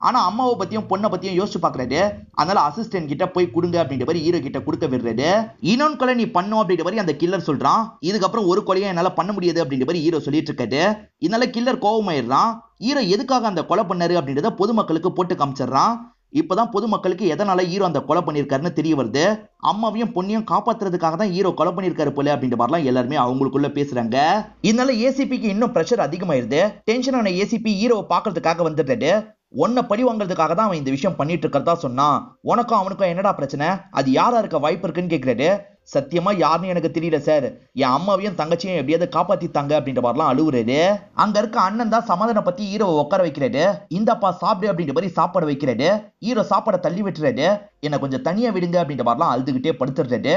ஆனா அம்மாவை பத்தியும் பொண்ணை பத்தியும் யோசிச்சு பாக்குறாரு. அதனால அசிஸ்டன்ட் கிட்ட போய் கொடுங்க அப்படின்ற மாதிரி ஹீரோ கிட்ட கொடுக்க விடுறாரு. இன்னொன்னு கொலை நீ பண்ணும் அப்படின்ற மாதிரி அந்த கில்லர் சொல்றான். இதுக்கப்புறம் ஒரு கொலையை என்னால பண்ண முடியாது அப்படின்ற மாதிரி ஹீரோ சொல்லிட்டு இருக்காரு. இதனால கில்லர் கோவமாயிடுறான். ஹீரோ எதுக்காக அந்த கொலை பண்ணாரு அப்படின்றத பொதுமக்களுக்கு போட்டு காமிச்சிடுறான். இப்பதான் பொதுமக்களுக்கு எதனால ஹீரோ அந்த கொலை பண்ணிருக்காருன்னு தெரிய வருது. அம்மாவையும் பொண்ணையும் காப்பாத்துறதுக்காக தான் ஹீரோ கொலை பண்ணிருக்காரு போல அப்படின்ற மாதிரிலாம் எல்லாருமே அவங்களுக்குள்ள பேசுறாங்க. இதனால ஏசிபிக்கு இன்னும் பிரஷர் அதிகமாயிருது. டென்ஷன் ஆன ஏசிபி ஹீரோவை பாக்குறதுக்காக வந்துட்டாரு. உன்னை பழி வாங்குறதுக்காக தான் அவன் இந்த விஷயம் பண்ணிட்டு இருக்கிறதா சொன்னான். உனக்கும் அவனுக்கும் என்னடா பிரச்சனை, அது யாரா இருக்க வாய்ப்பு இருக்குன்னு கேக்குறாரு. சத்தியமா யாருன்னு எனக்கு தெரியல சார், என் அம்மாவையும் தங்கச்சியும் எப்படியாவது காப்பாத்தித்தாங்க அப்படின்ற மாதிரிலாம் அழுகுறாரு. அங்க இருக்க அண்ணன் தான் சமாதான பத்தி ஹீரோவை உட்கார வைக்கிறாரு. இந்தப்பா சாப்பிடு அப்படின்ற மாதிரி சாப்பாடு வைக்கிறாரு. ஹீரோ சாப்பாடை தள்ளி விட்டுறாரு. என்ன கொஞ்சம் தனியா விடுங்க அப்படின்ற மாதிரிலாம் அழுதுகிட்டே படுத்துடுறாரு.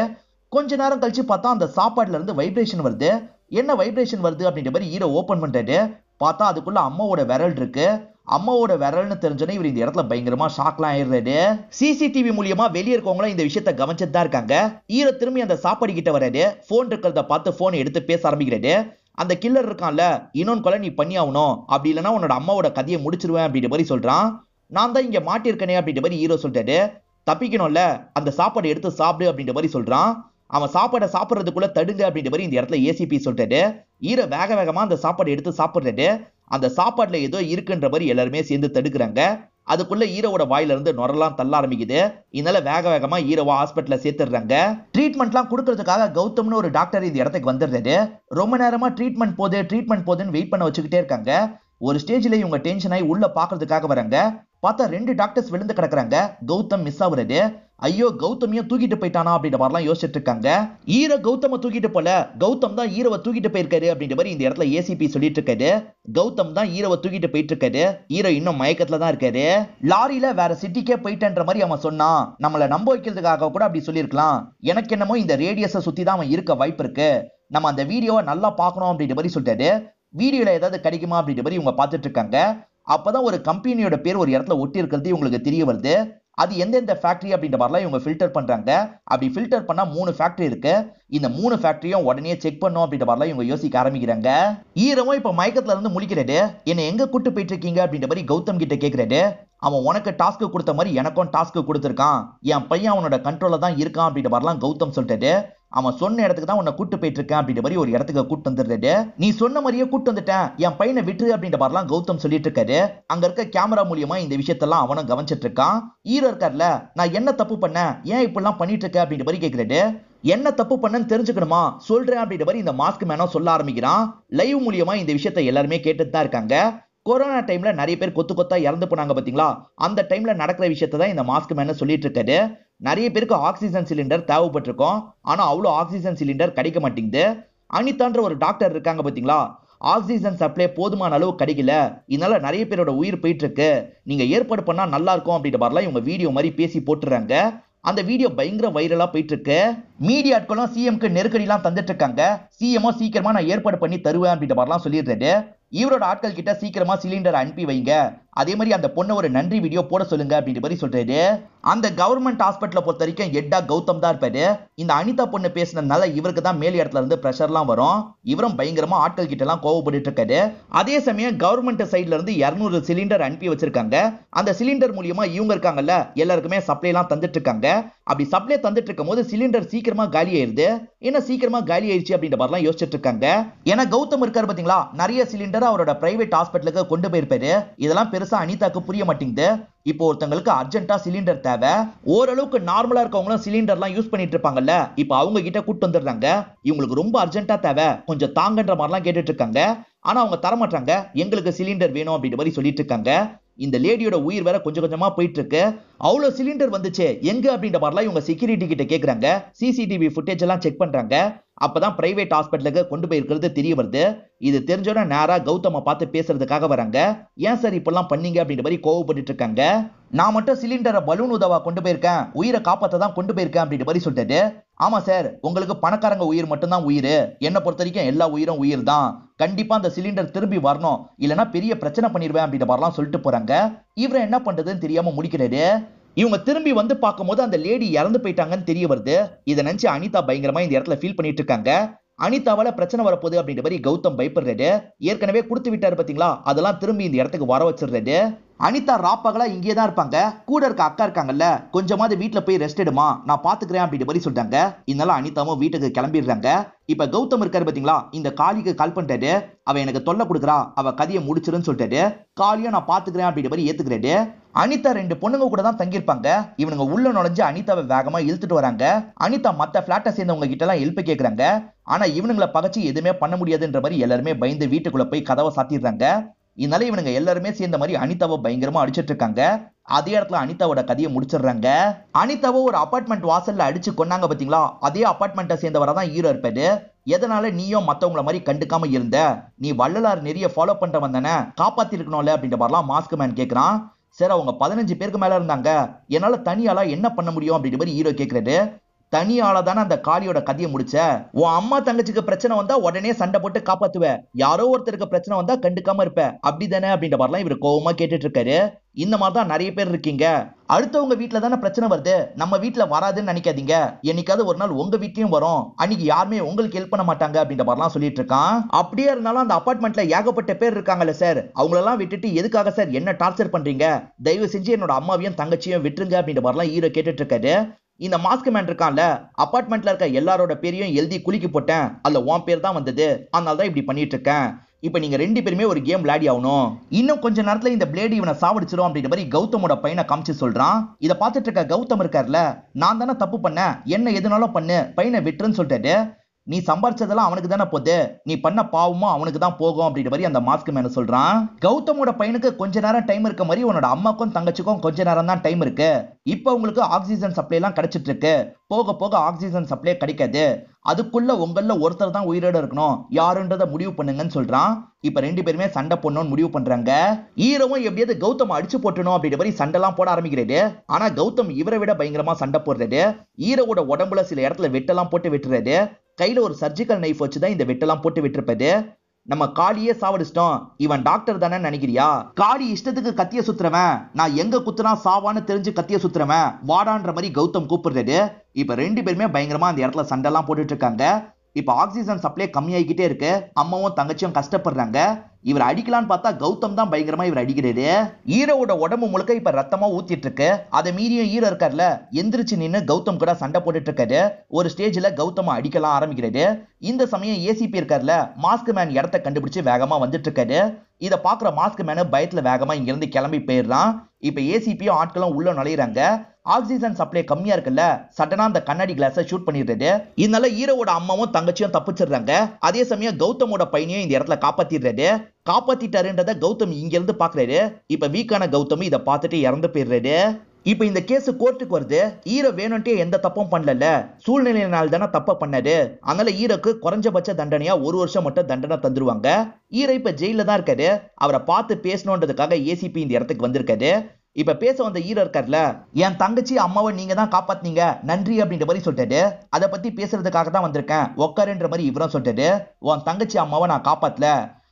கொஞ்ச நேரம் கழிச்சு பார்த்தா அந்த சாப்பாடுல இருந்து வைப்ரேஷன் வருது. என்ன வைப்ரேஷன் வருது அப்படின்ற மாதிரி ஹீரோ ஓபன் பண்றாரு. பார்த்தா அதுக்குள்ள அம்மாவோட விரல் இருக்கு. அம்மாவோட விரல்னு தெரிஞ்சோன்னே இவர் இந்த இடத்துல பயங்கரமா ஷாக்லாம் ஆயிடுறாரு. சிசிடிவி மூலியமா வெளியே இருக்கவங்களும் இந்த விஷயத்த கவனிச்சுட்டு தான் இருக்காங்க. ஹீரோ திரும்பி அந்த சாப்பாடு கிட்ட வராரு. போன் இருக்கிறத பார்த்து போன் எடுத்து பேச ஆரம்பிக்கிறாரு. அந்த கில்லர் இருக்கான்ல, இன்னொன்னு கொலை நீ பண்ணி ஆகணும், அப்படி இல்லைன்னா உன்னோட அம்மாவோட கதையை முடிச்சிருவேன் அப்படின்ற மாதிரி சொல்றான். நான் தான் இங்க மாட்டிருக்கனே அப்படின்ற மாதிரி ஹீரோ சொல்றாரு. தப்பிக்கணும்ல, அந்த சாப்பாடு எடுத்து சாப்பிடு அப்படின்ற மாதிரி சொல்றான். அவன் சாப்பாடை சாப்பிட்றதுக்குள்ள தடுங்க அப்படின்ற மாதிரி இந்த இடத்துல ஏசிபி சொல்றாரு. ஹீரோ வேக வேகமா அந்த சாப்பாடு எடுத்து சாப்பிடுறாரு. அந்த சாப்பாடுல ஏதோ இருக்குன்ற மாதிரி எல்லாருமே சேர்ந்து தடுக்கிறாங்க. அதுக்குள்ள ஹீரோவோட வாயில இருந்து நுரெல்லாம் தள்ள ஆரம்பிக்குது. இதனால வேக வேகமா ஹீரோவா ஹாஸ்பிட்டல்ல சேர்த்துடுறாங்க. ட்ரீட்மெண்ட்லாம் கொடுக்கறதுக்காக கௌதம்னு ஒரு டாக்டர் இந்த இடத்துக்கு வந்துடுறாரு. ரொம்ப நேரமா ட்ரீட்மெண்ட் போதுன்னு வெயிட் பண்ண வச்சுக்கிட்டே இருக்காங்க. ஒரு ஸ்டேஜ்ல இவங்க டென்ஷன் ஆகி உள்ள பாக்குறதுக்காக வராங்க. பார்த்தா 2 டாக்டர்ஸ் விழுந்து கிடக்குறாங்க. கௌதம் மிஸ் ஆகுறது. ஐயோ கௌதமியும் தூக்கிட்டு போயிட்டானா அப்படின்ற மாதிரிலாம் யோசிச்சுட்டு இருக்காங்க. ஹீரோ கௌதம தூக்கிட்டு போல, கௌதம் தான் ஹீரோவை தூக்கிட்டு போயிருக்காரு அப்படின்ற மாதிரி இந்த இடத்துல ஏசிபி சொல்லிட்டு இருக்காரு. கௌதம் தான் ஹீரோவை தூக்கிட்டு போயிட்டு இருக்காரு. ஹீரோ இன்னும் மயக்கத்துல தான் இருக்காரு. லாரியில வேற சிட்டிக்கே போயிட்டன்ற மாதிரி அவன் சொன்னான். நம்மள நம்ப வைக்கிறதுக்காக கூட அப்படி சொல்லியிருக்கலாம். எனக்கு என்னமோ இந்த ரேடியஸை சுத்தி தான் அவன் இருக்க வாய்ப்பு இருக்கு. நம்ம அந்த வீடியோவை நல்லா பார்க்கணும் அப்படின்ற மாதிரி சொல்லிட்டாரு. வீடியோல ஏதாவது கிடைக்குமா அப்படின்ற மாதிரி இவங்க பார்த்துட்டு இருக்காங்க. அப்பதான் ஒரு கம்பெனியோட பேர் ஒரு இடத்துல ஒட்டி இருக்கிறது இவங்களுக்கு தெரிய வருது. அது எந்தெந்த ஃபேக்டரி அப்படின்ற மாதிரிலாம் இவங்க ஃபில்டர் பண்றாங்க. அப்படி ஃபில்டர் பண்ணா 3 ஃபேக்டரி இருக்கு. இந்த 3 ஃபேக்டரியும் உடனே செக் பண்ணும் அப்படின்ற மாதிரிலாம் இவங்க யோசிக்க ஆரம்பிக்கிறாங்க. ஹீரோவும் இப்ப மயக்கத்துல இருந்து முழிக்கிறாரு. என்ன எங்க கூட்டு போயிட்டு இருக்கீங்க அப்படின்ற மாதிரி கௌதம் கிட்ட கேக்குறாரு. அவன் உனக்கு டாஸ்க் கொடுத்த மாதிரி எனக்கும் டாஸ்க் கொடுத்துருக்கான். என் பையன் அவனோட கண்ட்ரோல தான் இருக்கான் அப்படின்ற மாதிரிலாம் கௌதம் சொல்லிட்டாரு. அவன் சொன்ன இடத்துக்கு தான் உன்னை கூட்டு போயிட்டு இருக்கேன் அப்படின்ற மாதிரி ஒரு இடத்துக்கு கூட்டு வந்துடுறாரு. நீ சொன்ன மாதிரியே கூட்டு வந்துட்டேன், என் பையனை விட்டுரு அப்படின்ற மாதிரிலாம் கௌதம் சொல்லிட்டு இருக்காரு. அங்க இருக்க கேமரா மூலியமா இந்த விஷயத்தெல்லாம் அவனும் கவனிச்சிட்டு இருக்கான். ஹீரோ இருக்கார்ல, நான் என்ன தப்பு பண்ணேன், ஏன் இப்படிலாம் பண்ணிட்டு இருக்க அப்படின்ற மாதிரி கேட்கிறாரு. என்ன தப்பு பண்ணன்னு தெரிஞ்சுக்கணுமா, சொல்றேன் அப்படின்ற மாதிரி இந்த மாஸ்க் மேனும் சொல்ல ஆரம்பிக்கிறான். லைவ் மூலியமா இந்த விஷயத்தை எல்லாருமே கேட்டுட்டு தான் இருக்காங்க. கொரோனா டைம்ல நிறைய பேர் கொத்து கொத்தா இறந்து போனாங்க பாத்தீங்களா, அந்த டைம்ல நடக்கிற விஷயத்தை தான் இந்த மாஸ்க் மேன் சொல்லிட்டு இருக்காரு. நிறைய பேருக்கு ஆக்சிஜன் சிலிண்டர் தேவைப்பட்டிருக்கும். ஆனா அவ்வளவு ஆக்சிஜன் சிலிண்டர் கிடைக்க மாட்டேங்குது. அனிதான்ற ஒரு டாக்டர் இருக்காங்க பாத்தீங்களா, ஆக்சிஜன் சப்ளை போதுமான அளவு கிடைக்கல. இதனால நிறைய பேரோட உயிர் போயிட்டு இருக்கு. நீங்க ஏற்பாடு பண்ணா நல்லா இருக்கும் அப்படின்ற மாதிரிலாம் இவங்க வீடியோ மாதிரி பேசி போட்டுறாங்க. அந்த வீடியோ பயங்கர வைரலா போயிட்டு இருக்கு. மீடியாட்களும் சிஎம்க்கு நெருக்கடி எல்லாம் தந்துட்டு இருக்காங்க. சிஎம்ஓ சீக்கிரமா நான் ஏற்பாடு பண்ணி தருவேன் அப்படின்ற மாதிரிலாம் சொல்லிடுறாரு. இவரோட ஆட்கள் கிட்ட சீக்கிரமா சிலிண்டர் அனுப்பி வைங்க, அதே மாதிரி அந்த பொண்ணை ஒரு நன்றி வீடியோ போட சொல்லுங்க அப்படின்ற மாதிரி சொல்றாரு. அந்த கவர்மெண்ட் ஹாஸ்பிட்டலை பொறுத்த வரைக்கும் ஹெட்டா கௌதம் தான் இருப்பாரு. இந்த அனிதா பொண்ணு பேசினதுனால இவருக்கு தான் மேல் இடத்துல இருந்து பிரஷர்லாம் வரும். இவரும் பயங்கரமா ஆட்கள் கிட்ட எல்லாம் கோவப்பட்டு இருக்காரு. அதே சமயம் கவர்மெண்ட் சைட்ல இருந்து 200 சிலிண்டர் அனுப்பி வச்சிருக்காங்க. அந்த சிலிண்டர் மூலியமா இவங்க இருக்காங்கல்ல எல்லாருக்குமே சப்ளை எல்லாம் தந்துட்டு இருக்காங்க. அப்படி சப்ளை தந்துட்டு இருக்கும் போது சிலிண்டர் சீக்கிரமா காலி ஆயிருது. என்ன சீக்கிரமா காலி ஆயிடுச்சு அப்படின்ற மாதிரிலாம் யோசிச்சுட்டு இருக்காங்க. ஏன்னா கௌதம் இருக்காரு பாத்தீங்களா, நிறைய சிலிண்டர் சிலிண்டரை அவரோட பிரைவேட் ஹாஸ்பிட்டலுக்கு கொண்டு போயிருப்பாரு. இதெல்லாம் பெருசா அனிதாக்கு புரிய மாட்டேங்குது. இப்போ ஒருத்தங்களுக்கு அர்ஜென்ட்டா சிலிண்டர் தேவை. ஓரளவுக்கு நார்மலா இருக்கவங்களும் சிலிண்டர்லாம் யூஸ் பண்ணிட்டு இருப்பாங்கல்ல, இப்போ அவங்க கிட்ட கூட்டு வந்துடுறாங்க. இவங்களுக்கு ரொம்ப அர்ஜென்ட்டா தேவை, கொஞ்சம் தாங்கன்ற மாதிரிலாம் கேட்டுட்டு இருக்காங்க. ஆனா அவங்க தரமாட்டாங்க. எங்களுக்கு சிலிண்டர் வேணும் அப்படின்ற மாதிரி சொல்லிட்டு இருக்காங்க. இந்த லேடியோட உயிர் வேற கொஞ்சம் கொஞ்சமா போயிட்டு இருக்கு. அவ்வளவு சிலிண்டர் வந்துச்சு எங்க அப்படின்ற மாதிரிலாம் இவங்க செக்யூரிட்டி கிட்ட கேக்குறாங்க. சிசிடிவி ஃபுட்டேஜ் எல்லாம் செக் பண்றாங்க. அப்பதான் பிரைவேட் ஹாஸ்பிட்டலுக்கு கொண்டு போயிருக்கிறது தெரிய வருது. இது தெரிஞ்சோட நேரா கௌதம பார்த்து பேசுறதுக்காக வராங்க. ஏன் சார் இப்பெல்லாம் பண்ணீங்க அப்படின்ற மாதிரி கோவப்பட்டு இருக்காங்க. நான் மட்டும் சிலிண்டரை பலூன் உதவா கொண்டு போயிருக்கேன், உயிரை காப்பாத்த தான் கொண்டு போயிருக்கேன் அப்படின்ற மாதிரி சொல்லிட்டு, ஆமா சார், உங்களுக்கு பணக்காரங்க உயிர் மட்டும்தான் உயிர், என்ன பொறுத்த வரைக்கும் எல்லா உயிரும் உயிர் தான், கண்டிப்பா அந்த சிலிண்டர் திரும்பி வரணும், இல்லைன்னா பெரிய பிரச்சனை பண்ணிடுவேன் அப்படின்ற மாதிரிலாம் சொல்லிட்டு போறாங்க. இவரை என்ன பண்றதுன்னு தெரியாம முடிக்கிறாரு. இவங்க திரும்பி வந்து பார்க்கும்போது அந்த லேடி இறந்து போயிட்டாங்கன்னு தெரிய வருது. இதை நினைச்சு அனிதா பயங்கரமா இந்த இடத்துல ஃபீல் பண்ணிட்டு இருக்காங்க. அனிதாவால பிரச்சனை வரப்போகுது அப்படின்ற மாதிரி கௌதம் பயப்படுறாரு. ஏற்கனவே கொடுத்து விட்டாரு பாத்தீங்களா, அதெல்லாம் திரும்பி இந்த இடத்துக்கு வர வச்சிடுறாரு. அனிதா ராப்பகலா இங்கே தான் இருப்பாங்க. கூட இருக்க அக்கா இருக்காங்கல்ல, கொஞ்சமாவது வீட்டுல போய் ரெஸ்ட் எடுமா, நான் பாத்துக்கிறேன் அப்படின்ற மாதிரி சொல்றாங்க. இதனால அனிதாவும் வீட்டுக்கு கிளம்பிடுறாங்க. இப்ப கௌதம் இருக்காரு பாத்தீங்களா, இந்த காளிக்கு கால் பண்ணிட்டாரு. அவ எனக்கு தொல்லை கொடுக்குறா, அவ கதையை முடிச்சிருன்னு சொல்லிட்டாரு. காளியும் நான் பாத்துக்கிறேன் அப்படின்ற மாதிரி ஏத்துக்கிறாரு. அனிதா 2 பொண்ணுங்க கூட தான் தங்கியிருப்பாங்க. இவனுங்க உள்ள நுழைஞ்சு அனிதாவை வேகமா இழுத்துட்டு வராங்க. அனிதா மத்த பிளாட்டை சேர்ந்தவங்க கிட்ட எல்லாம் ஹெல்ப் கேக்குறாங்க. ஆனா இவனுங்களை பகச்சு எதுவுமே பண்ண முடியாதுன்ற மாதிரி எல்லாருமே பயந்து வீட்டுக்குள்ள போய் கதவை சாத்திடுறாங்க. இதனால இவனுங்க எல்லாருமே சேர்ந்த மாதிரி அனிதாவை பயங்கரமா அடிச்சிட்டு இருக்காங்க. அதே இடத்துல அனிதாவோட கதையை முடிச்சிடுறாங்க. அனிதாவை ஒரு அபார்ட்மெண்ட் வாசல்ல அடிச்சு கொண்டாங்க பாத்தீங்களா, அதே அபார்ட்மெண்ட்டை சேர்ந்தவரை தான் ஹீரோ இருப்பாரு. எதனால நீயும் மத்தவங்கள மாதிரி கண்டுக்காம இருந்த, நீ வள்ளலார் நிறைய ஃபாலோ பண்றவன் தானே, காப்பாத்தி இருக்கணும்ல அப்படின்ற மாதிரிலாம் மாஸ்க் மேன் கேக்குறான். சார் அவங்க 15 பேருக்கு மேல இருந்தாங்க, என்னால தனியாளா என்ன பண்ண முடியும் அப்படின்ற மாதிரி ஹீரோ கேக்குறாரு. தனியால தானே அந்த காளியோட கதையை முடிச்ச, உன் அம்மா தங்கச்சிக்கு பிரச்சனை வந்தா உடனே சண்டை போட்டு காப்பாத்துவ, யாரோ ஒருத்தருக்கு பிரச்சனை வந்தா கண்டுக்காம இருப்ப, அப்படிதானே அப்படின்ற மாதிரிலாம் இவர் கோவமா கேட்டுட்டு இருக்காரு. இந்த மாதிரி தான் நிறைய பேர் இருக்கீங்க. அடுத்தவங்க வீட்டுல தானே பிரச்சனை வருது, நம்ம வீட்டுல வராதுன்னு நினைக்காதீங்க, என்னைக்காவது ஒரு நாள் உங்க வீட்லயும் வரும், அன்னைக்கு யாருமே உங்களுக்கு ஹெல்ப் பண்ண மாட்டாங்க அப்படின்ற மாதிரிலாம் சொல்லிட்டு இருக்கான். அப்படியே இருந்தாலும் அந்த அபார்ட்மெண்ட்ல ஏகப்பட்ட பேர் இருக்காங்கல்ல சார், அவங்களெல்லாம் விட்டுட்டு எதுக்காக சார் என்ன டார்ச்சர் பண்றீங்க, தயவு செஞ்சு என்னோட அம்மாவையும் தங்கச்சியும் விட்டுருங்க அப்படின்ற மாதிரிலாம் ஹீரோ கேட்டுட்டு இருக்காரு. இந்த மாஸ்க் மேன் இருக்கான்ல, அபார்ட்மெண்ட்ல இருக்க எல்லாரோட பேரையும் எழுதி குலுக்கி போட்டேன், அதுல உன் பேர் தான் வந்தது, அதனால தான் இப்படி பண்ணிட்டு இருக்கேன். இப்ப நீங்க 2 பேருமே ஒரு கேம் விளையாடி ஆகணும், இன்னும் கொஞ்ச நேரத்துல இந்த பிளேடு இவனை சாவடிச்சிடும் அப்படின்ற மாதிரி கௌதமோட பையனை காமிச்சு சொல்றான். இதை பார்த்துட்டு இருக்க கௌதம் இருக்காருல, நான் தானே தப்பு பண்ணேன், என்ன எதுனாலும் பண்ணு, பையனை விட்டுருன்னு சொல்லிட்டாரு. நீ சம்பாரிச்சதெல்லாம் அவனுக்கு தானே போகுது, நீ பண்ண பாவமும் அவனுக்கு தான் போகும் அப்படின்ற மாதிரி அந்த மாஸ்க் மேன் சொல்றான். கௌதமோட பையனுக்கு கொஞ்ச நேரம் டைம் இருக்க மாதிரி உன்னோட அம்மாக்கும் தங்கச்சிக்கும் கொஞ்ச நேரம் தான் டைம் இருக்கு. இப்ப உங்களுக்கு ஆக்சிஜன் சப்ளை எல்லாம் கிடைச்சிட்டு இருக்கு, போக போக ஆக்சிஜன் சப்ளை கிடைக்காது, அதுக்குள்ள உங்கள ஒருத்தர் தான் உயிரோட இருக்கணும், யாருன்றத முடிவு பண்ணுங்கன்னு சொல்றான். இப்ப 2 பேருமே சண்டை போடணும்னு முடிவு பண்றாங்க. ஹீரோவும் எப்படியாவது கௌதம் அடிச்சு போட்டணும் அப்படின்ற மாதிரி சண்டை எல்லாம் போட ஆரம்பிக்கிறாரு. ஆனா கௌதம் இவரை விட பயங்கரமா சண்டை போடுறாரு. ஹீரோவோட உடம்புல சில இடத்துல வெட்டெல்லாம் போட்டு விட்டுறாரு. கையில ஒரு சர்ஜிக்கல் நைஃப் வச்சுதான் இந்த வெட்டெல்லாம் போட்டு விட்டுருப்பாரு. நம்ம காளியே சாவடிச்சிட்டோம், இவன் டாக்டர் தானே நினைக்கிறியா, காளி இஷ்டத்துக்கு கத்திய சுத்துறவன், நான் எங்க குத்துனா சாவான்னு தெரிஞ்சு கத்திய சுத்துறவன் வாடான்ற மாதிரி கௌதம் கூப்பிடுறாரு. இப்ப 2 பேருமே பயங்கரமா அந்த இடத்துல சண்டை எல்லாம் போட்டுட்டு இருக்காங்க. இப்ப ஆக்சிஜன் சப்ளை கம்மியாகிக்கிட்டே இருக்கு, அம்மாவும் தங்கச்சியும் கஷ்டப்படுறாங்க. இவர் அடிக்கலான்னு பார்த்தா கௌதம் தான் பயங்கரமா இவர் அடிக்கிறாரு. ஹீரோவோட உடம்பு முழுக்க இப்ப ரத்தமா ஊத்திட்டு இருக்கு. அதை மீறியும் ஹீரோ இருக்காருல, எந்திரிச்சு நின்னு கௌதம் கூட சண்டை போட்டுட்டு இருக்காரு. ஒரு ஸ்டேஜ்ல கௌதம் அடிக்கலாம் ஆரம்பிக்கிறாரு. இந்த சமயம் ஏசிபி இருக்காருல, மாஸ்க் மேன் இடத்த கண்டுபிடிச்சு வேகமா வந்துட்டு இருக்காரு. இதை பாக்குற மாஸ்க் மேனு பயத்துல வேகமா இங்க இருந்து கிளம்பி போயிடுறான். இப்ப ஏசிபியும் ஆட்களும் உள்ள நுழையிறாங்க. ஆக்சிஜன் சப்ளை கம்மியா இருக்குல்ல, சடனா அந்த கண்ணாடி கிளாஸை ஷூட் பண்ணிடுறது. இதனால ஹீரோவோட அம்மாவும் தங்கச்சியும் தப்பிச்சிடுறாங்க. அதே சமயம் கௌதமோட பையனையும் இந்த இடத்துல காப்பாத்திடுறாரு. காப்பாத்திட்டாருன்றத கௌதம் இங்க இருந்து பாக்குறாரு. இப்ப வீக்கான கௌதம் இதை பார்த்துட்டு இறந்து போயிடுறாரு. இப்ப இந்த கேஸ் கோர்ட்டுக்கு வருது. ஹீரோ வேணும்ட்டே எந்த தப்பும் பண்ணல, சூழ்நிலையினால் தானே தப்ப பண்ணாரு. அதனால ஹீரோக்கு குறைஞ்சபட்ச தண்டனையா 1 வருஷம் மட்டும் தண்டனை தந்துருவாங்க. ஹீரோ இப்ப ஜெயில தான் இருக்காரு. அவரை பார்த்து பேசணுன்றதுக்காக ஏசிபி இந்த இடத்துக்கு வந்திருக்காரு. இப்ப பேச வந்த ஹீரோ இருக்காருல, என் தங்கச்சி அம்மாவை நீங்க தான் காப்பாத்தினீங்க, நன்றி அப்படின்ற மாதிரி சொல்லிட்டாரு. அதை பத்தி பேசுறதுக்காக தான் வந்திருக்கேன், உட்காருன்ற மாதிரி இவரும் சொல்லிட்டாரு. உன் தங்கச்சி அம்மாவை நான் காப்பாத்தல,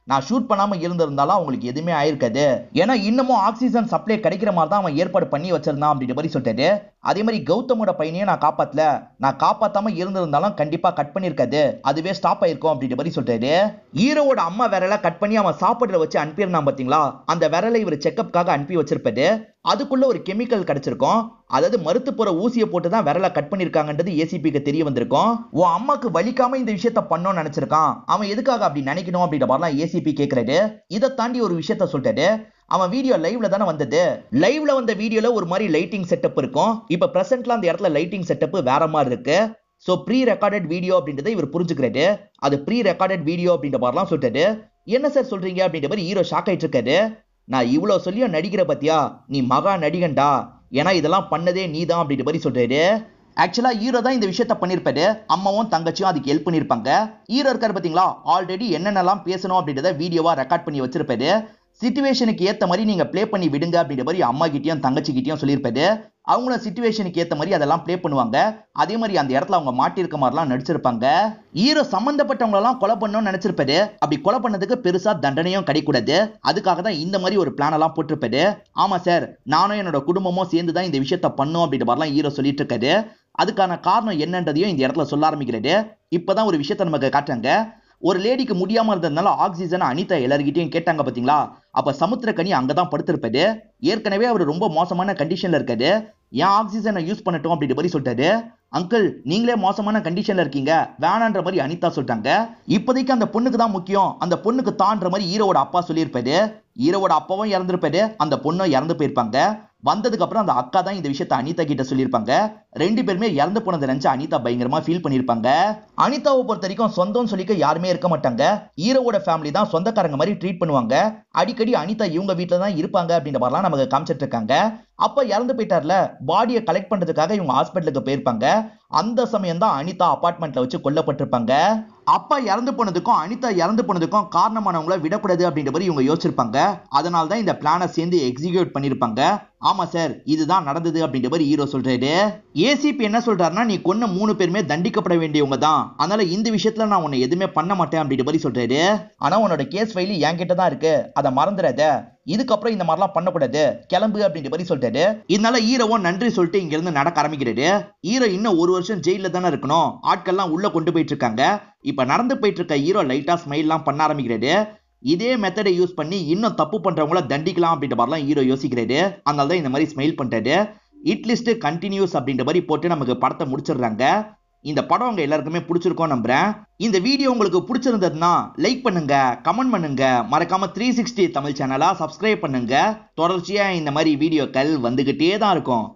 நான் ஷூட் பண்ணாம இருந்திருந்தாலும் அவங்களுக்கு எதுவுமே ஆயிருக்காது, ஏன்னா இன்னமும் ஆக்சிஜன் சப்ளை கிடைக்கிற மாதிரி தான் அவன் ஏற்பாடு பண்ணி வச்சிருந்தான் அப்படின்ற மாதிரி சொல்லிட்டாரு. அதே மாதிரி கௌதமோட பையனையும் நான் காப்பாத்தல, நான் காப்பாத்தாம இருந்திருந்தாலும் கண்டிப்பா கட் பண்ணிருக்காது, அதுவே ஸ்டாப் ஆயிருக்கும் அப்படின்ற மாதிரி சொல்லிட்டாரு. ஹீரோவோட அம்மா விரலை கட் பண்ணி அவன் சாப்பாடுல வச்சு அனுப்பியிருந்தான் பாத்தீங்களா, அந்த விரலை இவர் செக்அப்காக அனுப்பி வச்சிருப்பாரு. அதுக்குள்ள ஒரு கெமிக்கல் கிடைச்சிருக்கும். அதாவது மருத்து போற ஊசியை போட்டு தான் விரலை கட் பண்ணிருக்காங்கன்றது ஏசிபிக்கு தெரிய வந்திருக்கும். உன் அம்மாக்கு வலிக்காம இந்த விஷயத்த பண்ணணும்னு நினைச்சிருக்கான், அவன் எதுக்காக அப்படி நினைக்கணும் அப்படின்ற மாதிரிலாம் ஏசிபி கேட்கிறாரு. இதை தாண்டி ஒரு விஷயத்த சொல்லிட்டாரு. அவன் வீடியோ லைவ்ல தானே வந்தது. லைவ்ல வந்த வீடியோல ஒரு மாதிரி லைட்டிங் செட்டப் இருக்கும். இப்ப பிரசன்ட்ல அந்த இடத்துல லைட்டிங் செட்டப் வேற மாதிரி இருக்கு. சோ ப்ரீ ரெக்கார்டட் வீடியோ அப்படின்றத இவர் புரிஞ்சுக்கிறாரு. அது ப்ரீ ரெக்கார்டட் வீடியோ அப்படின்ற மாதிரிலாம் சொல்லிட்டாரு. என்ன சார் சொல்றீங்க அப்படின்ற மாதிரி ஹீரோ ஷாக் ஆயிட்டு இருக்காரு. நான் இவ்வளவு சொல்லியும் நடிக்கிற பத்தியா, நீ மகா நடிகன்டா, ஏன்னா இதெல்லாம் பண்ணதே நீதான் அப்படின்ற மாதிரி சொல்றாரு. ஆக்சுவலா ஹீரோ தான் இந்த விஷயத்த பண்ணிருப்பாரு. அம்மாவும் தங்கச்சியும் அதுக்கு ஹெல்ப் பண்ணிருப்பாங்க. ஹீரோ இருக்காரு பாத்தீங்களா, ஆல்ரெடி என்னென்னலாம் பேசணும் அப்படின்றத வீடியோவா ரெக்கார்ட் பண்ணி வச்சிருப்பாரு. சிச்சுவேஷனுக்கு ஏத்த மாதிரி நீங்க ப்ளே பண்ணி விடுங்க அப்படின்ற மாதிரி அம்மா கிட்டயும் தங்கச்சி கிட்டயும் சொல்லியிருப்பாரு. அவங்களும் சிச்சுவேஷனுக்கு ஏத்த மாதிரி அதெல்லாம் ப்ளே பண்ணுவாங்க. அதே மாதிரி அந்த இடத்துல அவங்க மாட்டிருக்க மாதிரிலாம் நடிச்சிருப்பாங்க. ஹீரோ சம்பந்தப்பட்டவங்க எல்லாம் கொலை பண்ணணும்னு நினைச்சிருப்பாரு. அப்படி கொலை பண்ணதுக்கு பெருசா தண்டனையும் கிடைக்கூடாது. அதுக்காக தான் இந்த மாதிரி ஒரு பிளான் எல்லாம் போட்டிருப்பாரு. ஆமா சார், நானும் என்னோட குடும்பமும் சேர்ந்து தான் இந்த விஷயத்த பண்ணோம் அப்படின்ற மாதிரிலாம் ஹீரோ சொல்லிட்டு இருக்காரு. அதுக்கான காரணம் என்னன்றதையும் இந்த இடத்துல சொல்ல ஆரம்பிக்கிறாரு. இப்பதான் ஒரு விஷயத்த நமக்கு காட்டுறாங்க. ஒரு லேடிக்கு முடியாம இருந்ததுனால ஆக்சிஜன் அனிதா எல்லார்கிட்டயும் கேட்டாங்க பாத்தீங்களா, அப்ப சமுத்திரக்கனி அங்கதான் படுத்திருப்பாரு. ஏற்கனவே அவர் ரொம்ப மோசமான கண்டிஷன்ல இருக்காரு. ஏன் ஆக்சிஜனை யூஸ் பண்ணட்டும் அப்படின்ற மாதிரி சொல்லிட்டாரு. அங்கிள், நீங்களே மோசமான கண்டிஷன்ல இருக்கீங்க, வேணான்ற மாதிரி அனிதா சொல்லிட்டாங்க. இப்போதைக்கு அந்த பொண்ணுக்கு தான் முக்கியம், அந்த பொண்ணுக்கு தான்ற மாதிரி ஹீரோவோட அப்பா சொல்லியிருப்பாரு. ஹீரோவோட அப்பாவும் இறந்துருப்பாரு, அந்த பொண்ணும் இறந்து போயிருப்பாங்க. வந்ததுக்கு அப்புறம் அந்த அக்கா தான் இந்த விஷயத்த அனிதா கிட்ட சொல்லியிருப்பாங்க. ரெண்டு பேருமே இறந்து போனதை நினைச்சு அனிதா பயங்கரமா ஃபீல் பண்ணிருப்பாங்க. அனிதாவை பொறுத்த வரைக்கும் சொந்தம் சொல்லிக்க யாருமே இருக்க மாட்டாங்க. ஹீரோவோட ஃபேமிலி தான் சொந்தக்காரங்க மாதிரி ட்ரீட் பண்ணுவாங்க. அடிக்கடி அனிதா இவங்க வீட்டுல தான் இருப்பாங்க அப்படின்ற மாதிரிலாம் நமக்கு காமிச்சிட்டு இருக்காங்க. அப்ப இறந்து போயிட்டார்ல, பாடியை கலெக்ட் பண்றதுக்காக இவங்க ஹாஸ்பிட்டலுக்கு போயிருப்பாங்க. அந்த சமயம் தான் அனிதா அபார்ட்மெண்ட்ல வச்சு கொல்லப்பட்டிருப்பாங்க. அப்பா இறந்து போனதுக்கும் அனிதா இறந்து போனதுக்கும் காரணமானவங்கள விடக்கூடாது அப்படின்ற மாதிரி இவங்க யோசிச்சிருப்பாங்க. அதனால தான் இந்த பிளானை சேர்ந்து எக்ஸிக்யூட் பண்ணிருப்பாங்க. ஆமா சார், இதுதான் நடந்தது அப்படின்ற மாதிரி ஹீரோ சொல்றாரு. ஏசிபி என்ன சொல்றாருன்னா, நீ கொன்ன 3 பேருமே தண்டிக்கப்பட வேண்டியவங்க தான், அதனால இந்த விஷயத்துல நான் உன்னை எதுவுமே பண்ண மாட்டேன் அப்படின்ற மாதிரி சொல்றாரு. ஆனா உன்னோட கேஸ் ஃபைல் என்கிட்ட தான் இருக்கு, அதை மறந்துடாத, இதுக்கப்புறம் இந்த மாதிரிலாம் பண்ணக்கூடாது, கிளம்பு அப்படின்ற மாதிரி சொல்றாரு. இதனால ஹீரோவும் நன்றி சொல்லிட்டு இங்க இருந்து நடக்க ஆரம்பிக்கிறாரு. ஹீரோ இன்னும் 1 வருஷம் ஜெயில தானே இருக்கணும், ஆட்கள்லாம் உள்ள கொண்டு போயிட்டு இருக்காங்க. இப்ப நடந்து போயிட்டு இருக்க ஹீரோ லைட்டா ஸ்மைல் எல்லாம் பண்ண ஆரம்பிக்கிறாரு. இதே மெத்தடை யூஸ் பண்ணி இன்னும் தப்பு பண்றவங்கள தண்டிக்கலாம் அப்படின்ற மாதிரிலாம் ஹீரோ யோசிக்கிறாரு. அதனால தான் இந்த மாதிரி ஸ்மைல் பண்றாரு. இட் லிஸ்ட் கண்டினியூஸ் அப்படின்ற மாதிரி போட்டு நமக்கு படத்தை முடிச்சிடுறாங்க. இந்த படம் உங்க எல்லாருக்குமே பிடிச்சிருக்கும் நம்புறேன். இந்த வீடியோ உங்களுக்கு பிடிச்சிருந்ததுன்னா லைக் பண்ணுங்க, கமெண்ட் பண்ணுங்க, மறக்காம 360 தமிழ் சேனலா சப்ஸ்கிரைப் பண்ணுங்க. தொடர்ச்சியா இந்த மாதிரி வீடியோக்கள் வந்துகிட்டே தான் இருக்கும்.